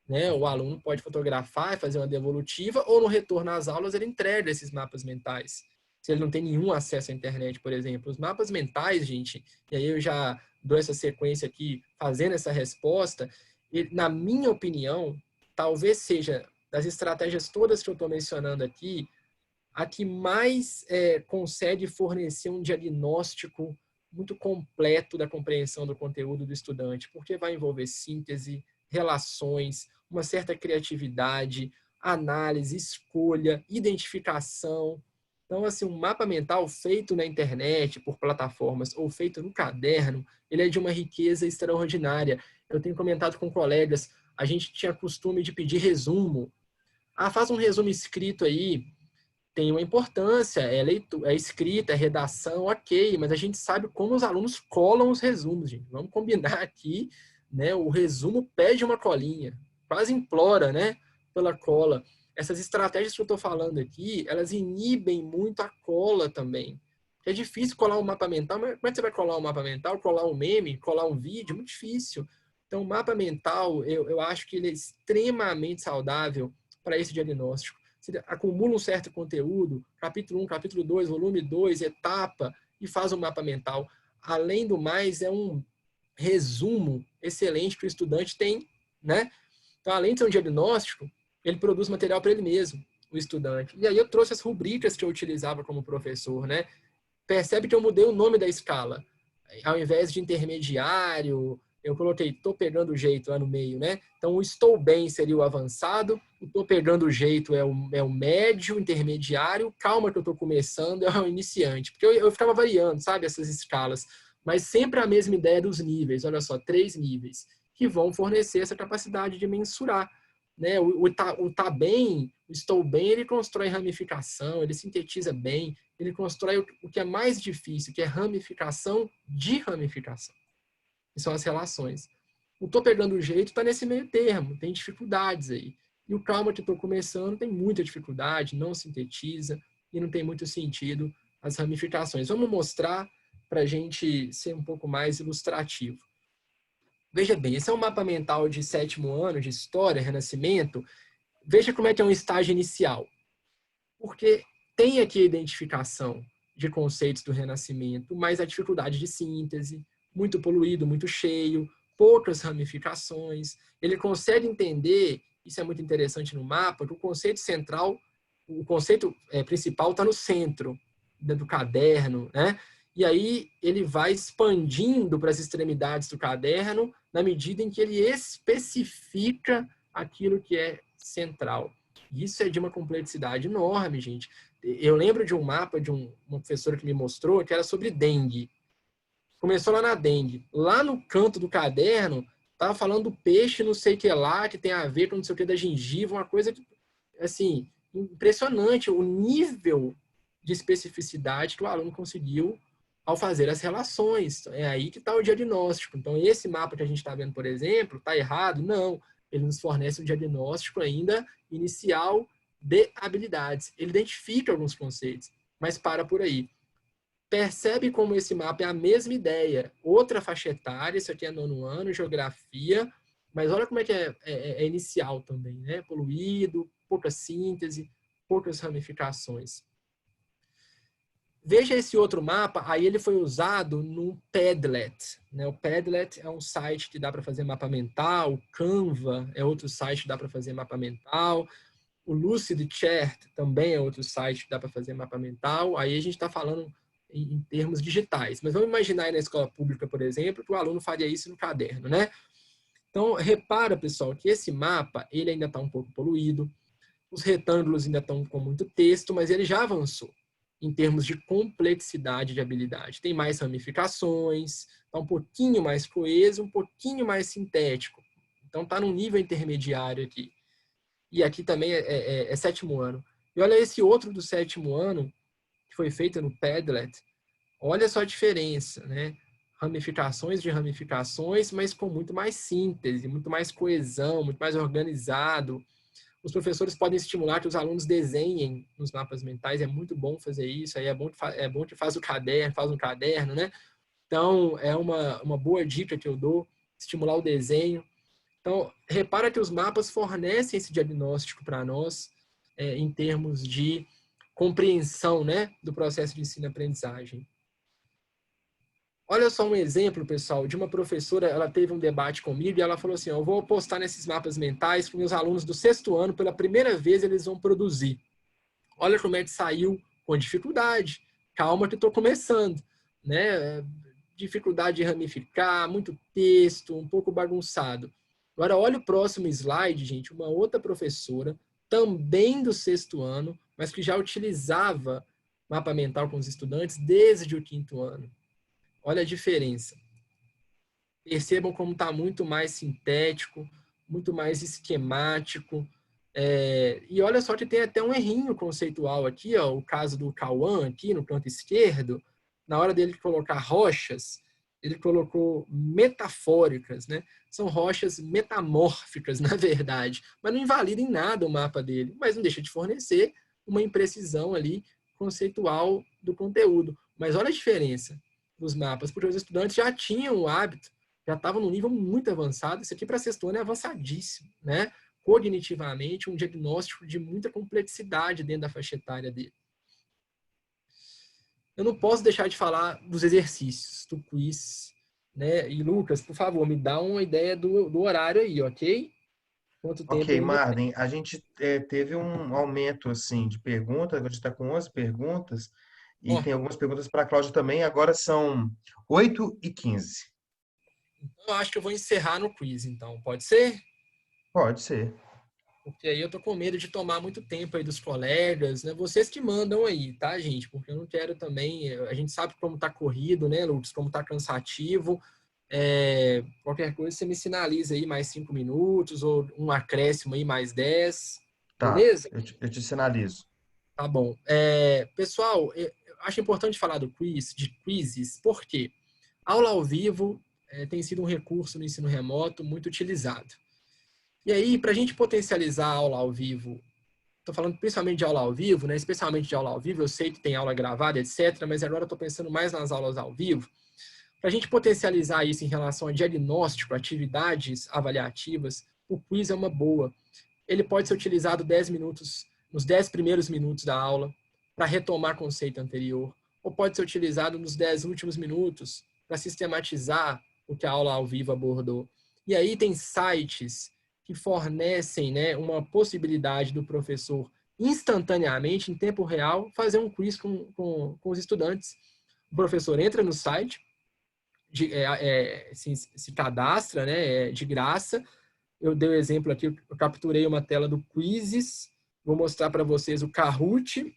né? O aluno pode fotografar e fazer uma devolutiva, ou no retorno às aulas ele entrega esses mapas mentais. Se ele não tem nenhum acesso à internet, por exemplo. Os mapas mentais, gente, e aí eu já dou essa sequência aqui, fazendo essa resposta, e, na minha opinião, talvez seja das estratégias todas que eu estou mencionando aqui, a que mais consegue fornecer um diagnóstico muito completo da compreensão do conteúdo do estudante, porque vai envolver síntese, relações, uma certa criatividade, análise, escolha, identificação. Então, assim, um mapa mental feito na internet, por plataformas, ou feito no caderno, ele é de uma riqueza extraordinária. Eu tenho comentado com colegas, a gente tinha costume de pedir resumo. Ah, faz um resumo escrito aí, tem uma importância, é leitura, é escrita, é redação, ok, mas a gente sabe como os alunos colam os resumos, gente. Vamos combinar aqui, né? O resumo pede uma colinha, quase implora, né? Pela cola. Essas estratégias que eu estou falando aqui, elas inibem muito a cola também. É difícil colar um mapa mental, mas como é que você vai colar um mapa mental? Colar um meme, colar um vídeo? Muito difícil. Então, o mapa mental, eu acho que ele é extremamente saudável para esse diagnóstico. Você acumula um certo conteúdo, capítulo 1, capítulo 2, volume 2, etapa, e faz um mapa mental. Além do mais, é um resumo excelente que o estudante tem, né? Então, além de ser um diagnóstico, ele produz material para ele mesmo, o estudante. E aí eu trouxe as rubricas que eu utilizava como professor, né? Percebe que eu mudei o nome da escala. Ao invés de intermediário, eu coloquei tô pegando o jeito lá no meio, né? Então, o estou bem seria o avançado, o tô pegando o jeito é o médio, intermediário, calma que eu tô começando é o iniciante. Porque eu ficava variando, sabe, essas escalas. Mas sempre a mesma ideia dos níveis, olha só, 3 níveis, que vão fornecer essa capacidade de mensurar. Né? O tá bem, o estou bem, ele constrói ramificação, ele sintetiza bem, ele constrói o que é mais difícil, que é ramificação de ramificação. Que são as relações. O tô pegando o jeito está nesse meio termo, tem dificuldades aí. E o calma que estou começando tem muita dificuldade, não sintetiza e não tem muito sentido as ramificações. Vamos mostrar para a gente ser um pouco mais ilustrativo. Veja bem, esse é um mapa mental de 7º ano de História, Renascimento. Veja como é que é um estágio inicial. Porque tem aqui a identificação de conceitos do Renascimento, mas a dificuldade de síntese, muito poluído, muito cheio, poucas ramificações. Ele consegue entender, isso é muito interessante no mapa, que o conceito central, o conceito principal está no centro do caderno, né? E aí ele vai expandindo para as extremidades do caderno na medida em que ele especifica aquilo que é central. Isso é de uma complexidade enorme, gente. Eu lembro de um mapa de uma professora que me mostrou que era sobre dengue. Começou lá na dengue. Lá no canto do caderno, estava falando do peixe não sei o que lá, que tem a ver com não sei o que da gengiva, uma coisa, assim, impressionante. O nível de especificidade que o aluno conseguiu ao fazer as relações. É aí que está o diagnóstico. Então, esse mapa que a gente está vendo, por exemplo, está errado? Não. Ele nos fornece um diagnóstico ainda inicial de habilidades. Ele identifica alguns conceitos, mas para por aí. Percebe como esse mapa é a mesma ideia. Outra faixa etária, isso aqui é 9º ano, geografia, mas olha como é que é inicial também, né? Poluído, pouca síntese, poucas ramificações. Veja esse outro mapa, aí ele foi usado no Padlet. Né? O Padlet é um site que dá para fazer mapa mental, o Canva é outro site que dá para fazer mapa mental, o Lucidchart também é outro site que dá para fazer mapa mental. Aí a gente está falando em termos digitais. Mas vamos imaginar aí na escola pública, por exemplo, que o aluno faria isso no caderno, né? Então, repara, pessoal, que esse mapa, ele ainda está um pouco poluído, os retângulos ainda estão com muito texto, mas ele já avançou em termos de complexidade de habilidade. Tem mais ramificações, está um pouquinho mais coeso, um pouquinho mais sintético. Então, está num nível intermediário aqui. E aqui também é 7º ano. E olha esse outro do 7º ano, que foi feito no Padlet. Olha só a diferença, né? Ramificações de ramificações, mas com muito mais síntese, muito mais coesão, muito mais organizado. Os professores podem estimular que os alunos desenhem nos mapas mentais, é muito bom fazer isso, aí é bom que faz um caderno, né? Então, é uma boa dica que eu dou, estimular o desenho. Então, repara que os mapas fornecem esse diagnóstico para nós, em termos de compreensão, né, do processo de ensino-aprendizagem. Olha só um exemplo, pessoal, de uma professora, ela teve um debate comigo e ela falou assim, eu vou postar nesses mapas mentais para meus alunos do 6º ano, pela primeira vez eles vão produzir. Olha como é que saiu com dificuldade. Calma que estou começando. Né? dificuldade de ramificar, muito texto, um pouco bagunçado. Agora, olha o próximo slide, gente. Uma outra professora, também do 6º ano, mas que já utilizava mapa mental com os estudantes desde o 5º ano. Olha a diferença. Percebam como está muito mais sintético, muito mais esquemático. E olha só que tem até um errinho conceitual aqui, ó, o caso do Cauã aqui no canto esquerdo. Na hora dele colocar rochas, ele colocou metafóricas, né? São rochas metamórficas, na verdade, mas não invalida em nada o mapa dele, mas não deixa de fornecer uma imprecisão ali conceitual do conteúdo. Mas olha a diferença dos mapas, porque os estudantes já tinham o hábito, já estavam num nível muito avançado. Isso aqui para 6º ano é avançadíssimo, né? Cognitivamente, um diagnóstico de muita complexidade dentro da faixa etária dele. Eu não posso deixar de falar dos exercícios, do quiz, né? E Lucas, por favor, me dá uma ideia do horário aí, ok? Quanto tempo Ok, ainda Marden, a gente teve um aumento assim, de perguntas, a gente está com 11 perguntas, e Ó, tem algumas perguntas para a Cláudia também, agora são 8h15. eu acho que eu vou encerrar no quiz, então. Pode ser? Pode ser. Porque aí eu tô com medo de tomar muito tempo aí dos colegas, né? Vocês que mandam aí, tá, gente? Porque eu não quero também... A gente sabe como tá corrido, né, Lucas? Como tá cansativo. Qualquer coisa você me sinaliza aí mais 5 minutos ou um acréscimo aí mais 10. Tá, Beleza? eu te sinalizo. Tá bom. Pessoal, eu acho importante falar do quiz, de quizzes, porque aula ao vivo tem sido um recurso no ensino remoto muito utilizado. E aí, para a gente potencializar a aula ao vivo, estou falando principalmente de aula ao vivo, né? Especialmente de aula ao vivo, eu sei que tem aula gravada, etc., mas agora estou pensando mais nas aulas ao vivo. Para a gente potencializar isso em relação a diagnóstico, atividades avaliativas, o quiz é uma boa. Ele pode ser utilizado 10 minutos, nos 10 primeiros minutos da aula, para retomar conceito anterior, ou pode ser utilizado nos 10 últimos minutos para sistematizar o que a aula ao vivo abordou. E aí tem sites que fornecem, né, uma possibilidade do professor instantaneamente, em tempo real, fazer um quiz com os estudantes. O professor entra no site, se cadastra, né, de graça. Eu dei o exemplo aqui, eu capturei uma tela do Quizzes, vou mostrar para vocês o Kahoot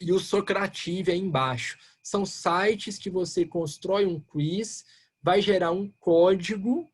e o Socrative aí embaixo. São sites que você constrói um quiz, vai gerar um código,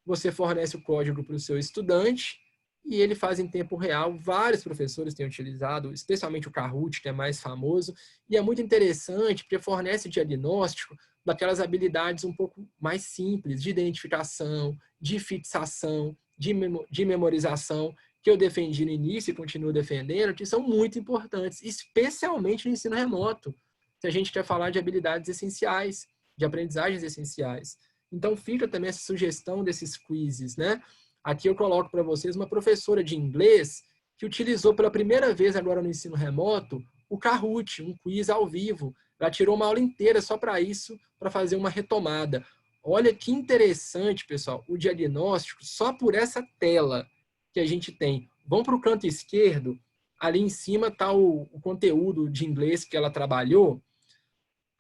você fornece o código para o seu estudante e ele faz em tempo real. Vários professores têm utilizado, especialmente o Kahoot, que é mais famoso, e é muito interessante porque fornece diagnóstico daquelas habilidades um pouco mais simples, de identificação, de fixação, de memorização, que eu defendi no início e continuo defendendo, que são muito importantes, especialmente no ensino remoto, se a gente quer falar de habilidades essenciais, de aprendizagens essenciais. Então, fica também essa sugestão desses quizzes, né? Aqui eu coloco para vocês uma professora de inglês que utilizou pela primeira vez agora no ensino remoto o Kahoot, um quiz ao vivo. Ela tirou uma aula inteira só para isso, para fazer uma retomada. Olha que interessante, pessoal, o diagnóstico só por essa tela que a gente tem. Vamos para o canto esquerdo, ali em cima está o conteúdo de inglês que ela trabalhou.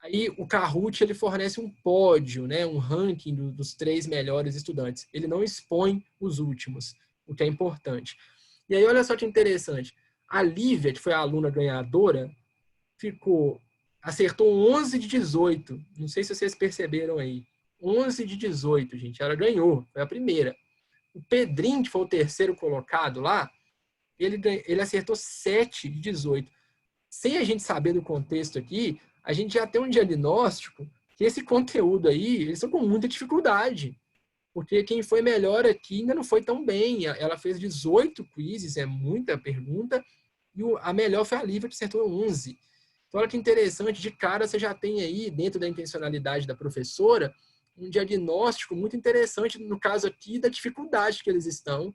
Aí o Kahoot ele fornece um pódio, né, um ranking dos 3 melhores estudantes. Ele não expõe os últimos, o que é importante. E aí olha só que interessante. A Lívia, que foi a aluna ganhadora, acertou 11 de 18. Não sei se vocês perceberam aí. 11 de 18, gente. Ela ganhou, foi a primeira. O Pedrinho, que foi o terceiro colocado lá, ele acertou 7 de 18. Sem a gente saber do contexto aqui, a gente já tem um diagnóstico que esse conteúdo aí, eles estão com muita dificuldade. Porque quem foi melhor aqui ainda não foi tão bem. Ela fez 18 quizzes, é muita pergunta, e a melhor foi a Lívia, que acertou 11. Então, olha que interessante, de cara você já tem aí, dentro da intencionalidade da professora, um diagnóstico muito interessante, no caso aqui, da dificuldade que eles estão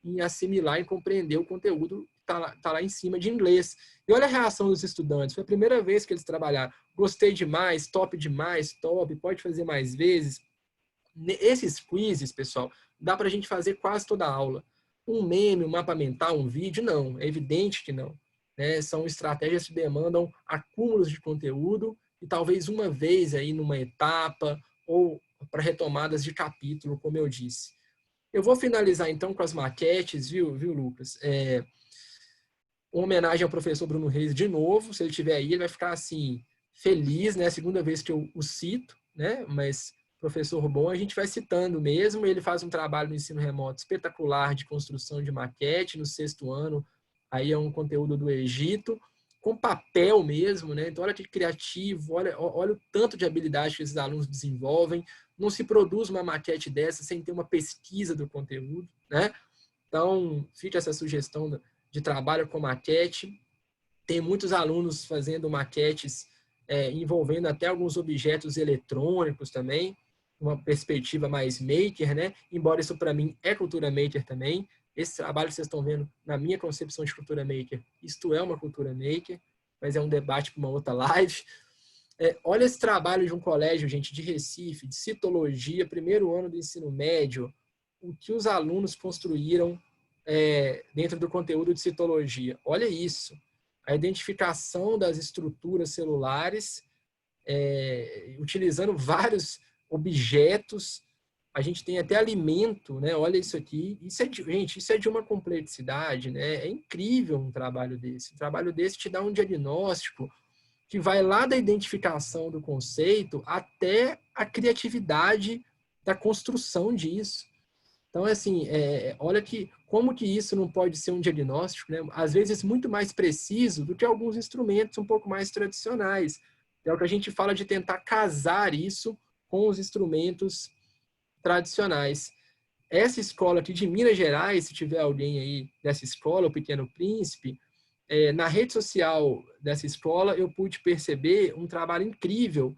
em assimilar e compreender o conteúdo que está lá em cima de inglês. E olha a reação dos estudantes. Foi a primeira vez que eles trabalharam. Gostei demais, top, pode fazer mais vezes. Esses quizzes, pessoal, dá para a gente fazer quase toda a aula. Um meme, um mapa mental, um vídeo, não. É evidente que não. Né? São estratégias que demandam acúmulos de conteúdo e talvez uma vez aí numa etapa ou para retomadas de capítulo, como eu disse. Eu vou finalizar, então, com as maquetes, viu Lucas? Uma homenagem ao professor Bruno Reis de novo. Se ele estiver aí, ele vai ficar, assim, feliz, né? Segunda vez que eu o cito, né? Mas professor bom, a gente vai citando mesmo. Ele faz um trabalho no ensino remoto espetacular de construção de maquete no 6º ano. Aí é um conteúdo do Egito, com papel mesmo, né? Então, olha que criativo, olha o tanto de habilidade que esses alunos desenvolvem. Não se produz uma maquete dessa sem ter uma pesquisa do conteúdo, né? Então, fica essa sugestão de trabalho com maquete. Tem muitos alunos fazendo maquetes envolvendo até alguns objetos eletrônicos também, uma perspectiva mais maker, né? Embora isso para mim é cultura maker também. Esse trabalho que vocês estão vendo na minha concepção de cultura maker, isto é uma cultura maker, mas é um debate para uma outra live. Olha esse trabalho de um colégio, gente, de Recife, de citologia, 1º ano do ensino médio, o que os alunos construíram dentro do conteúdo de citologia. Olha isso, a identificação das estruturas celulares, utilizando vários objetos. A gente tem até alimento, né? Olha isso aqui. Gente, isso é de uma complexidade, né? É incrível um trabalho desse. Um trabalho desse te dá um diagnóstico que vai lá da identificação do conceito até a criatividade da construção disso. Então, assim, olha como que isso não pode ser um diagnóstico, né? Às vezes muito mais preciso do que alguns instrumentos um pouco mais tradicionais. É o que a gente fala de tentar casar isso com os instrumentos tradicionais. Essa escola aqui de Minas Gerais, se tiver alguém aí dessa escola, o Pequeno Príncipe, na rede social dessa escola eu pude perceber um trabalho incrível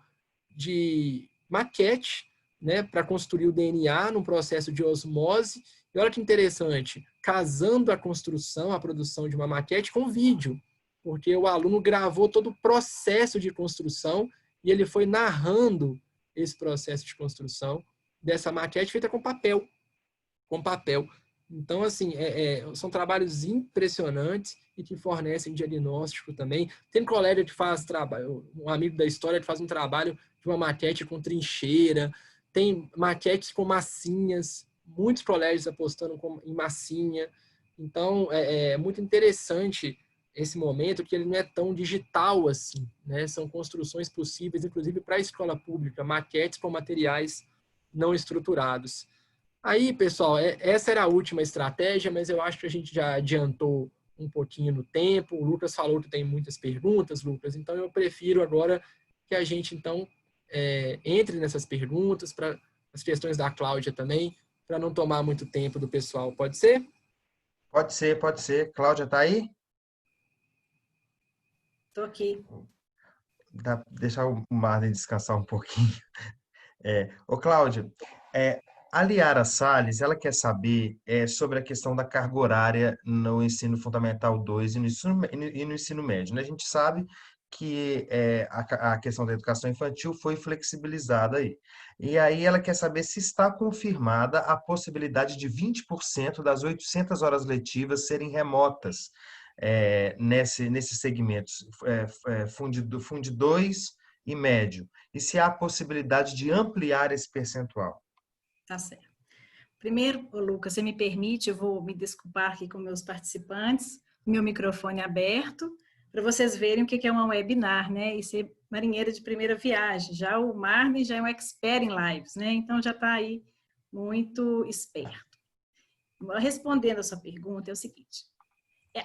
de maquete, né, para construir o DNA num processo de osmose. E olha que interessante, casando a construção, a produção de uma maquete com vídeo, porque o aluno gravou todo o processo de construção e ele foi narrando esse processo de construção dessa maquete feita com papel. Então, assim, são trabalhos impressionantes e que fornecem diagnóstico também. Tem colega que faz trabalho, um amigo da história que faz um trabalho de uma maquete com trincheira, tem maquetes com massinhas, muitos colégios apostando em massinha. Então, é muito interessante esse momento, que ele não é tão digital assim, né? São construções possíveis, inclusive para a escola pública, maquetes com materiais não estruturados. Aí, pessoal, essa era a última estratégia, mas eu acho que a gente já adiantou um pouquinho no tempo. O Lucas falou que tem muitas perguntas, Lucas, então eu prefiro agora que a gente, então, entre nessas perguntas, para as questões da Cláudia também, para não tomar muito tempo do pessoal. Pode ser? Pode ser, pode ser. Cláudia, tá aí? Estou aqui. Deixar o Marlon descansar um pouquinho. Ô, Cláudia, a Liara Salles, ela quer saber sobre a questão da carga horária no ensino fundamental 2 e no ensino médio, né? A gente sabe que a questão da educação infantil foi flexibilizada aí. E aí ela quer saber se está confirmada a possibilidade de 20% das 800 horas letivas serem remotas nesses segmentos, Fundo 2 e médio. E se há possibilidade de ampliar esse percentual. Tá certo. Primeiro, Lucas, você me permite, eu vou me desculpar aqui com meus participantes, meu microfone aberto, para vocês verem o que é uma webinar, né? E ser marinheira de primeira viagem. Já o Marlon já é um expert em lives, né? Então já está aí muito esperto. Respondendo a sua pergunta, é o seguinte: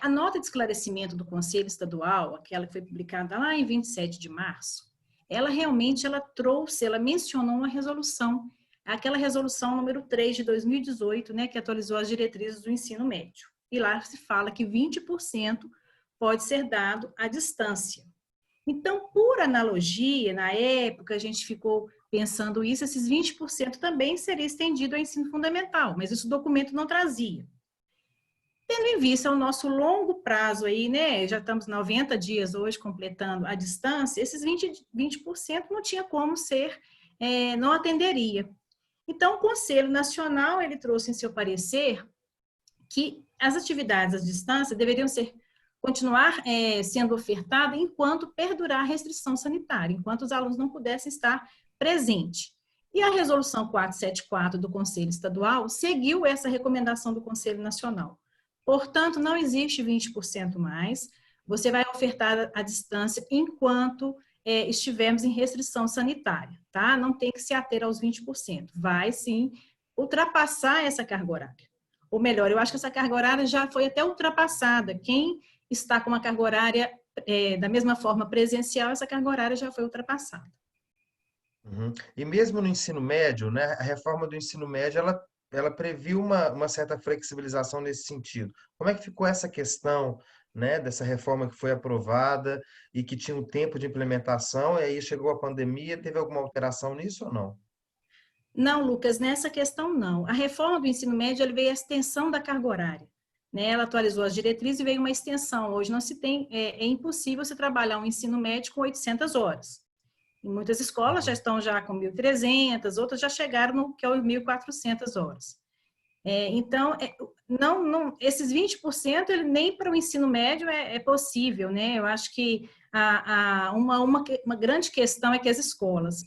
a nota de esclarecimento do Conselho Estadual, aquela que foi publicada lá em 27 de março, ela realmente ela mencionou uma resolução, aquela resolução número 3 de 2018, né, que atualizou as diretrizes do ensino médio. E lá se fala que 20% pode ser dado à distância. Então, por analogia, na época a gente ficou pensando isso, esses 20% também seria estendido ao ensino fundamental, mas esse documento não trazia. Tendo em vista o nosso longo prazo aí, né, já estamos 90 dias hoje completando a distância, esses 20% não tinha como ser, não atenderia. Então, o Conselho Nacional, ele trouxe em seu parecer que as atividades à distância deveriam continuar sendo ofertadas enquanto perdurar a restrição sanitária, enquanto os alunos não pudessem estar presentes. E a resolução 474 do Conselho Estadual seguiu essa recomendação do Conselho Nacional. Portanto, não existe 20% mais, você vai ofertar à distância enquanto estivermos em restrição sanitária, tá? Não tem que se ater aos 20%, vai sim ultrapassar essa carga horária. Ou melhor, eu acho que essa carga horária já foi até ultrapassada. Quem está com uma carga horária da mesma forma presencial, essa carga horária já foi ultrapassada. Uhum. E mesmo no ensino médio, né, a reforma do ensino médio, ela previu uma certa flexibilização nesse sentido. Como é que ficou essa questão, né, dessa reforma que foi aprovada e que tinha um tempo de implementação, e aí chegou a pandemia, teve alguma alteração nisso ou não? Não, Lucas, nessa questão não. A reforma do ensino médio ele veio a extensão da carga horária. Né? Ela atualizou as diretrizes e veio uma extensão. Hoje não se tem, é impossível você trabalhar um ensino médio com 800 horas. E muitas escolas já estão já com 1.300, outras já chegaram no que é 1.400 horas. Então, esses 20% ele nem para o ensino médio é possível, né? Eu acho que uma grande questão é que as escolas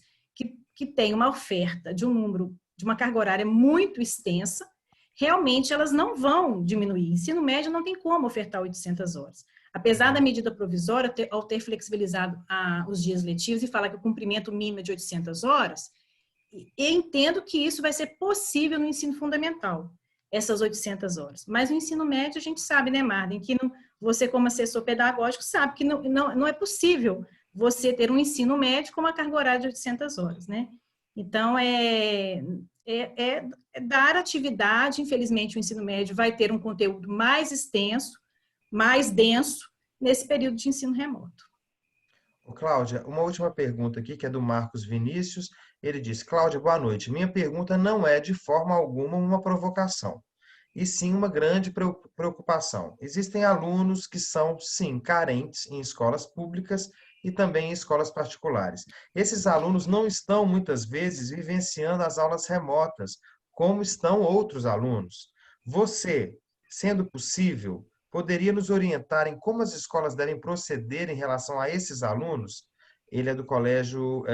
que têm uma oferta de um número, de uma carga horária muito extensa, realmente elas não vão diminuir. Ensino médio não tem como ofertar 800 horas. Apesar da medida provisória, ao ter flexibilizado os dias letivos e falar que o cumprimento mínimo é de 800 horas, eu entendo que isso vai ser possível no ensino fundamental, essas 800 horas. Mas no ensino médio, a gente sabe, né, Marden, que você, como assessor pedagógico, sabe que não é possível você ter um ensino médio com uma carga horária de 800 horas, né? Então, dar atividade, infelizmente, o ensino médio vai ter um conteúdo mais extenso, mais denso, nesse período de ensino remoto. Ô, Cláudia, uma última pergunta aqui, que é do Marcos Vinícius. Ele diz: Cláudia, boa noite. Minha pergunta não é de forma alguma uma provocação, e sim uma grande preocupação. Existem alunos que são, sim, carentes em escolas públicas e também em escolas particulares. Esses alunos não estão, muitas vezes, vivenciando as aulas remotas, como estão outros alunos. Você, sendo possível, poderia nos orientar em como as escolas devem proceder em relação a esses alunos? Ele é do Colégio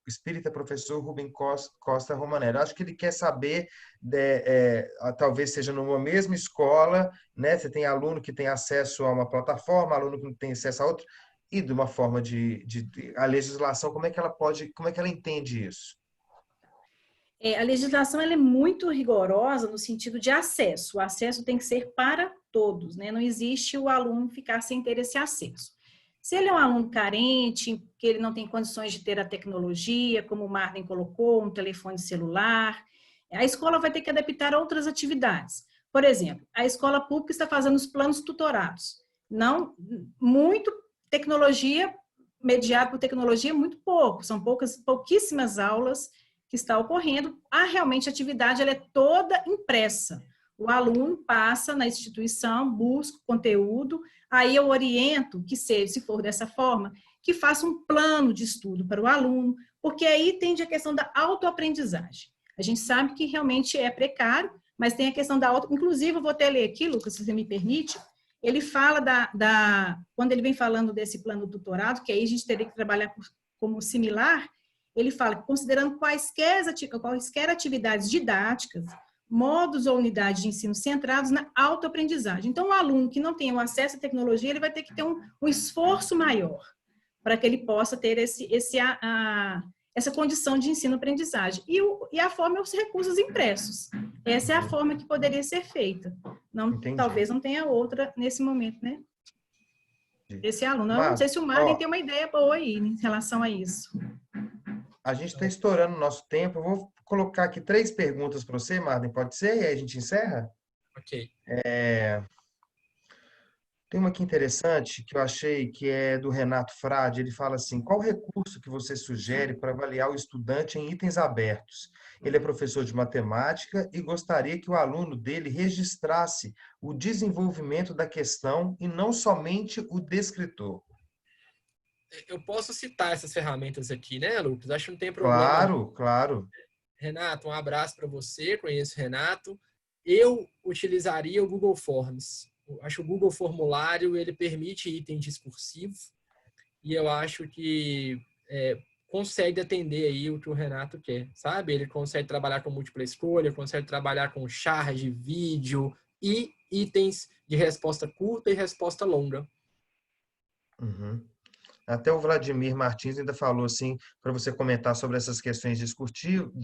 Espírita Professor Rubem Costa Romanelli. Acho que ele quer saber, talvez seja numa mesma escola, né? Você tem aluno que tem acesso a uma plataforma, aluno que não tem acesso a outra, e de uma forma a legislação, como é que ela entende isso? A legislação ela é muito rigorosa no sentido de acesso. O acesso tem que ser para todos, né? Não existe o aluno ficar sem ter esse acesso. Se ele é um aluno carente, que ele não tem condições de ter a tecnologia, como o Marden colocou, um telefone celular, a escola vai ter que adaptar a outras atividades. Por exemplo, a escola pública está fazendo os planos tutorados. Não, muito tecnologia, mediado por tecnologia, muito pouco. São pouquíssimas aulas que está ocorrendo. Realmente a atividade ela é toda impressa. O aluno passa na instituição, busca o conteúdo, aí eu oriento que seja, se for dessa forma, que faça um plano de estudo para o aluno, porque aí tem a questão da autoaprendizagem. A gente sabe que realmente é precário, mas tem a questão da inclusive, eu vou até ler aqui, Lucas, se você me permite, ele fala quando ele vem falando desse plano tutorado, que aí a gente teria que trabalhar como similar, ele fala que considerando quaisquer atividades didáticas, modos ou unidades de ensino centrados na autoaprendizagem. Então, o aluno que não tem o acesso à tecnologia, ele vai ter que ter um esforço maior para que ele possa ter essa condição de ensino-aprendizagem. E a forma é os recursos impressos. Essa é a forma que poderia ser feita. Talvez não tenha outra nesse momento, né? Esse aluno. Eu não sei se o Marden tem uma ideia boa aí em relação a isso. A gente está estourando o nosso tempo. Eu vou colocar aqui 3 perguntas para você, Marden, pode ser? E aí a gente encerra? Ok. Tem uma aqui interessante que eu achei que é do Renato Frade. Ele fala assim: qual recurso que você sugere para avaliar o estudante em itens abertos? Ele é professor de matemática e gostaria que o aluno dele registrasse o desenvolvimento da questão e não somente o descritor. Eu posso citar essas ferramentas aqui, né, Lucas? Acho que não tem problema. Claro, claro. Renato, um abraço para você. Conheço o Renato. Eu utilizaria o Google Forms. Eu acho que o Google Formulário ele permite item discursivo e eu acho que consegue atender aí o que o Renato quer, sabe? Ele consegue trabalhar com múltipla escolha, consegue trabalhar com charge, vídeo e itens de resposta curta e resposta longa. Uhum. Até o Vladimir Martins ainda falou assim, para você comentar sobre essas questões discursivas,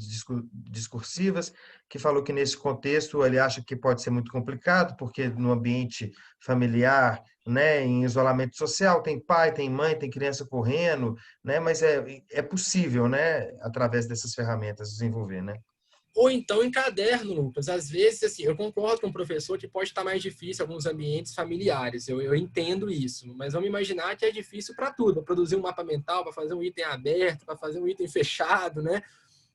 que falou que nesse contexto ele acha que pode ser muito complicado, porque no ambiente familiar, né, em isolamento social, tem pai, tem mãe, tem criança correndo, né, mas é possível, né, através dessas ferramentas desenvolver, né? Ou então em caderno, Lucas. Às vezes, assim, eu concordo com o professor que pode estar mais difícil em alguns ambientes familiares. Eu entendo isso. Mas vamos imaginar que é difícil para tudo. Para produzir um mapa mental, para fazer um item aberto, para fazer um item fechado, né?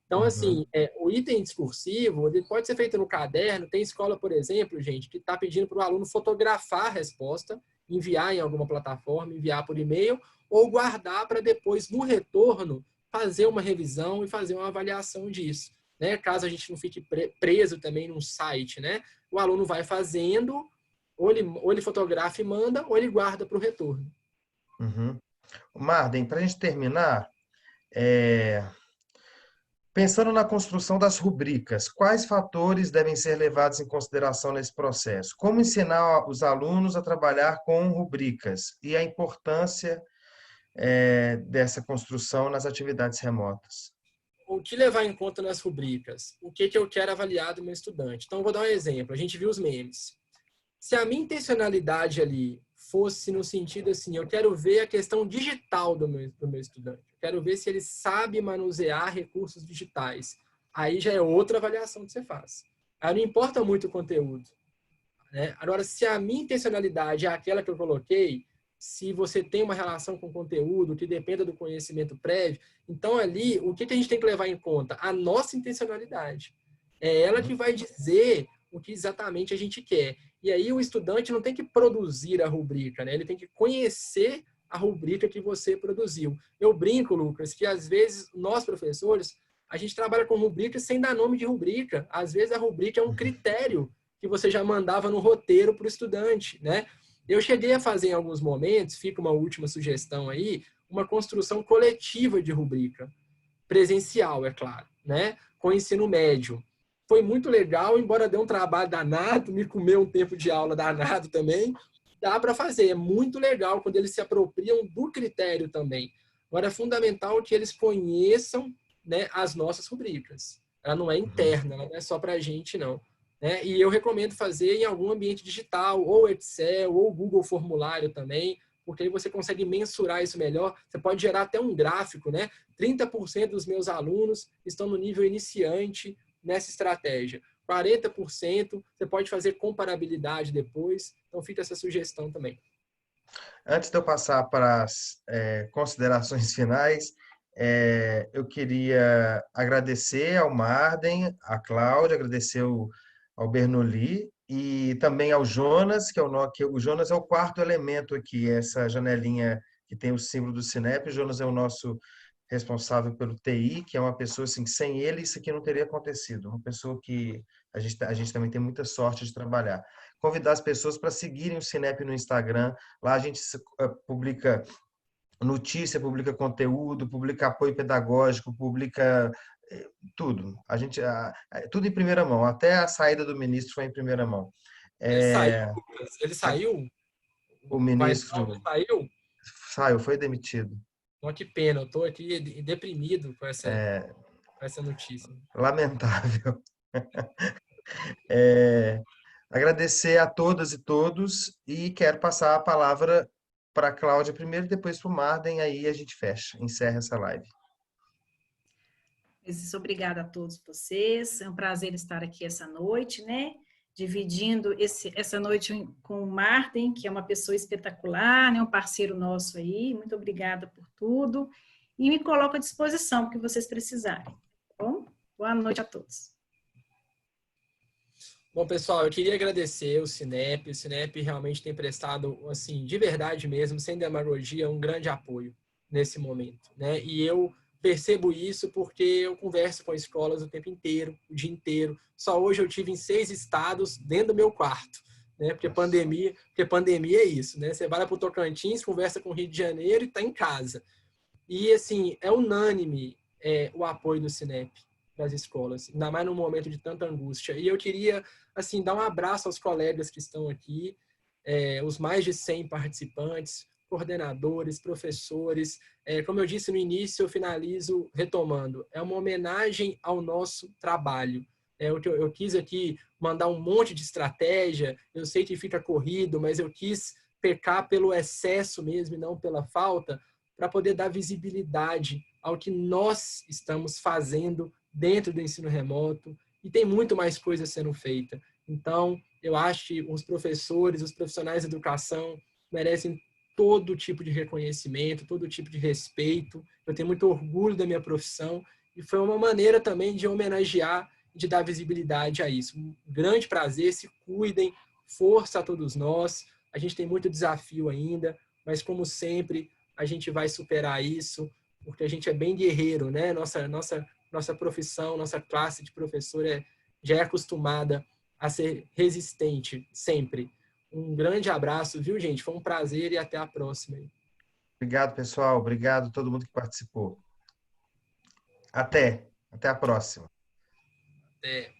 Então, assim, o item discursivo, ele pode ser feito no caderno. Tem escola, por exemplo, gente, que está pedindo para o aluno fotografar a resposta, enviar em alguma plataforma, enviar por e-mail, ou guardar para depois, no retorno, fazer uma revisão e fazer uma avaliação disso. Né? Caso a gente não fique preso também num site, né? O aluno vai fazendo, ou ele fotografa e manda, ou ele guarda para o retorno. Marden, para a gente terminar, pensando na construção das rubricas, quais fatores devem ser levados em consideração nesse processo? Como ensinar os alunos a trabalhar com rubricas e a importância dessa construção nas atividades remotas? O que levar em conta nas rubricas? O que eu quero avaliar do meu estudante? Então, eu vou dar um exemplo. A gente viu os memes. Se a minha intencionalidade ali fosse no sentido assim, eu quero ver a questão digital do meu estudante. Eu quero ver se ele sabe manusear recursos digitais. Aí já é outra avaliação que você faz. Aí não importa muito o conteúdo, né? Agora, se a minha intencionalidade é aquela que eu coloquei, se você tem uma relação com o conteúdo que dependa do conhecimento prévio, então ali, o que a gente tem que levar em conta? A nossa intencionalidade. É ela que vai dizer o que exatamente a gente quer. E aí o estudante não tem que produzir a rubrica, né? Ele tem que conhecer a rubrica que você produziu. Eu brinco, Lucas, que às vezes nós, professores, a gente trabalha com rubrica sem dar nome de rubrica. Às vezes a rubrica é um critério que você já mandava no roteiro para o estudante, né? Eu cheguei a fazer em alguns momentos, fica uma última sugestão aí, uma construção coletiva de rubrica. Presencial, é claro, né? Com ensino médio. Foi muito legal, embora dê um trabalho danado, me comeu um tempo de aula danado também, dá para fazer. É muito legal quando eles se apropriam do critério também. Agora, é fundamental que eles conheçam, né, as nossas rubricas. Ela não é interna, ela não é só para a gente, não. Né? E eu recomendo fazer em algum ambiente digital, ou Excel, ou Google Formulário também, porque aí você consegue mensurar isso melhor. Você pode gerar até um gráfico, né? 30% dos meus alunos estão no nível iniciante nessa estratégia. 40%, você pode fazer comparabilidade depois. Então, fica essa sugestão também. Antes de eu passar para as considerações finais, eu queria agradecer ao Marden, à Cláudia, agradecer ao Bernoulli e também ao Jonas, que o Jonas é o quarto elemento aqui, essa janelinha que tem o símbolo do Cinep. O Jonas é o nosso responsável pelo TI, que é uma pessoa assim, que sem ele isso aqui não teria acontecido. Uma pessoa que a gente também tem muita sorte de trabalhar. Convidar as pessoas para seguirem o Cinep no Instagram. Lá a gente publica notícia, publica conteúdo, publica apoio pedagógico, publica tudo. Tudo em primeira mão. Até a saída do ministro foi em primeira mão. Ele saiu? O ministro saiu? Foi demitido. Oh, que pena, eu estou aqui deprimido com essa notícia. Lamentável. Agradecer a todas e todos e quero passar a palavra para a Cláudia primeiro e depois para o Marden, aí a gente encerra essa live. Obrigada a todos vocês, é um prazer estar aqui essa noite, né? Dividindo essa noite com o Marden, que é uma pessoa espetacular, né? Um parceiro nosso aí. Muito obrigada por tudo. E me coloco à disposição para o que vocês precisarem. Tá bom? Boa noite a todos. Bom, pessoal, eu queria agradecer o Cinep. O Cinep realmente tem prestado, assim, de verdade mesmo, sem demagogia, um grande apoio nesse momento, né? E eu percebo isso porque eu converso com escolas o tempo inteiro, o dia inteiro. Só hoje eu tive em 6 estados dentro do meu quarto, né? Porque pandemia é isso, né? Você vai para o Tocantins, conversa com o Rio de Janeiro e está em casa. E, assim, é unânime o apoio do Cinep das escolas, ainda mais num momento de tanta angústia. E eu queria, assim, dar um abraço aos colegas que estão aqui, os mais de 100 participantes, coordenadores, professores. Como eu disse no início, eu finalizo retomando. É uma homenagem ao nosso trabalho. Eu quis aqui mandar um monte de estratégia, eu sei que fica corrido, mas eu quis pecar pelo excesso mesmo e não pela falta, para poder dar visibilidade ao que nós estamos fazendo dentro do ensino remoto, e tem muito mais coisa sendo feita. Então, eu acho que os professores, os profissionais de educação merecem todo tipo de reconhecimento, todo tipo de respeito. Eu tenho muito orgulho da minha profissão e foi uma maneira também de homenagear, de dar visibilidade a isso. Um grande prazer, se cuidem, força a todos nós. A gente tem muito desafio ainda, mas como sempre, a gente vai superar isso, porque a gente é bem guerreiro, né? Nossa profissão, nossa classe de professor já é acostumada a ser resistente, sempre. Um grande abraço, viu, gente? Foi um prazer e até a próxima. Obrigado, pessoal. Obrigado a todo mundo que participou. Até a próxima. Até.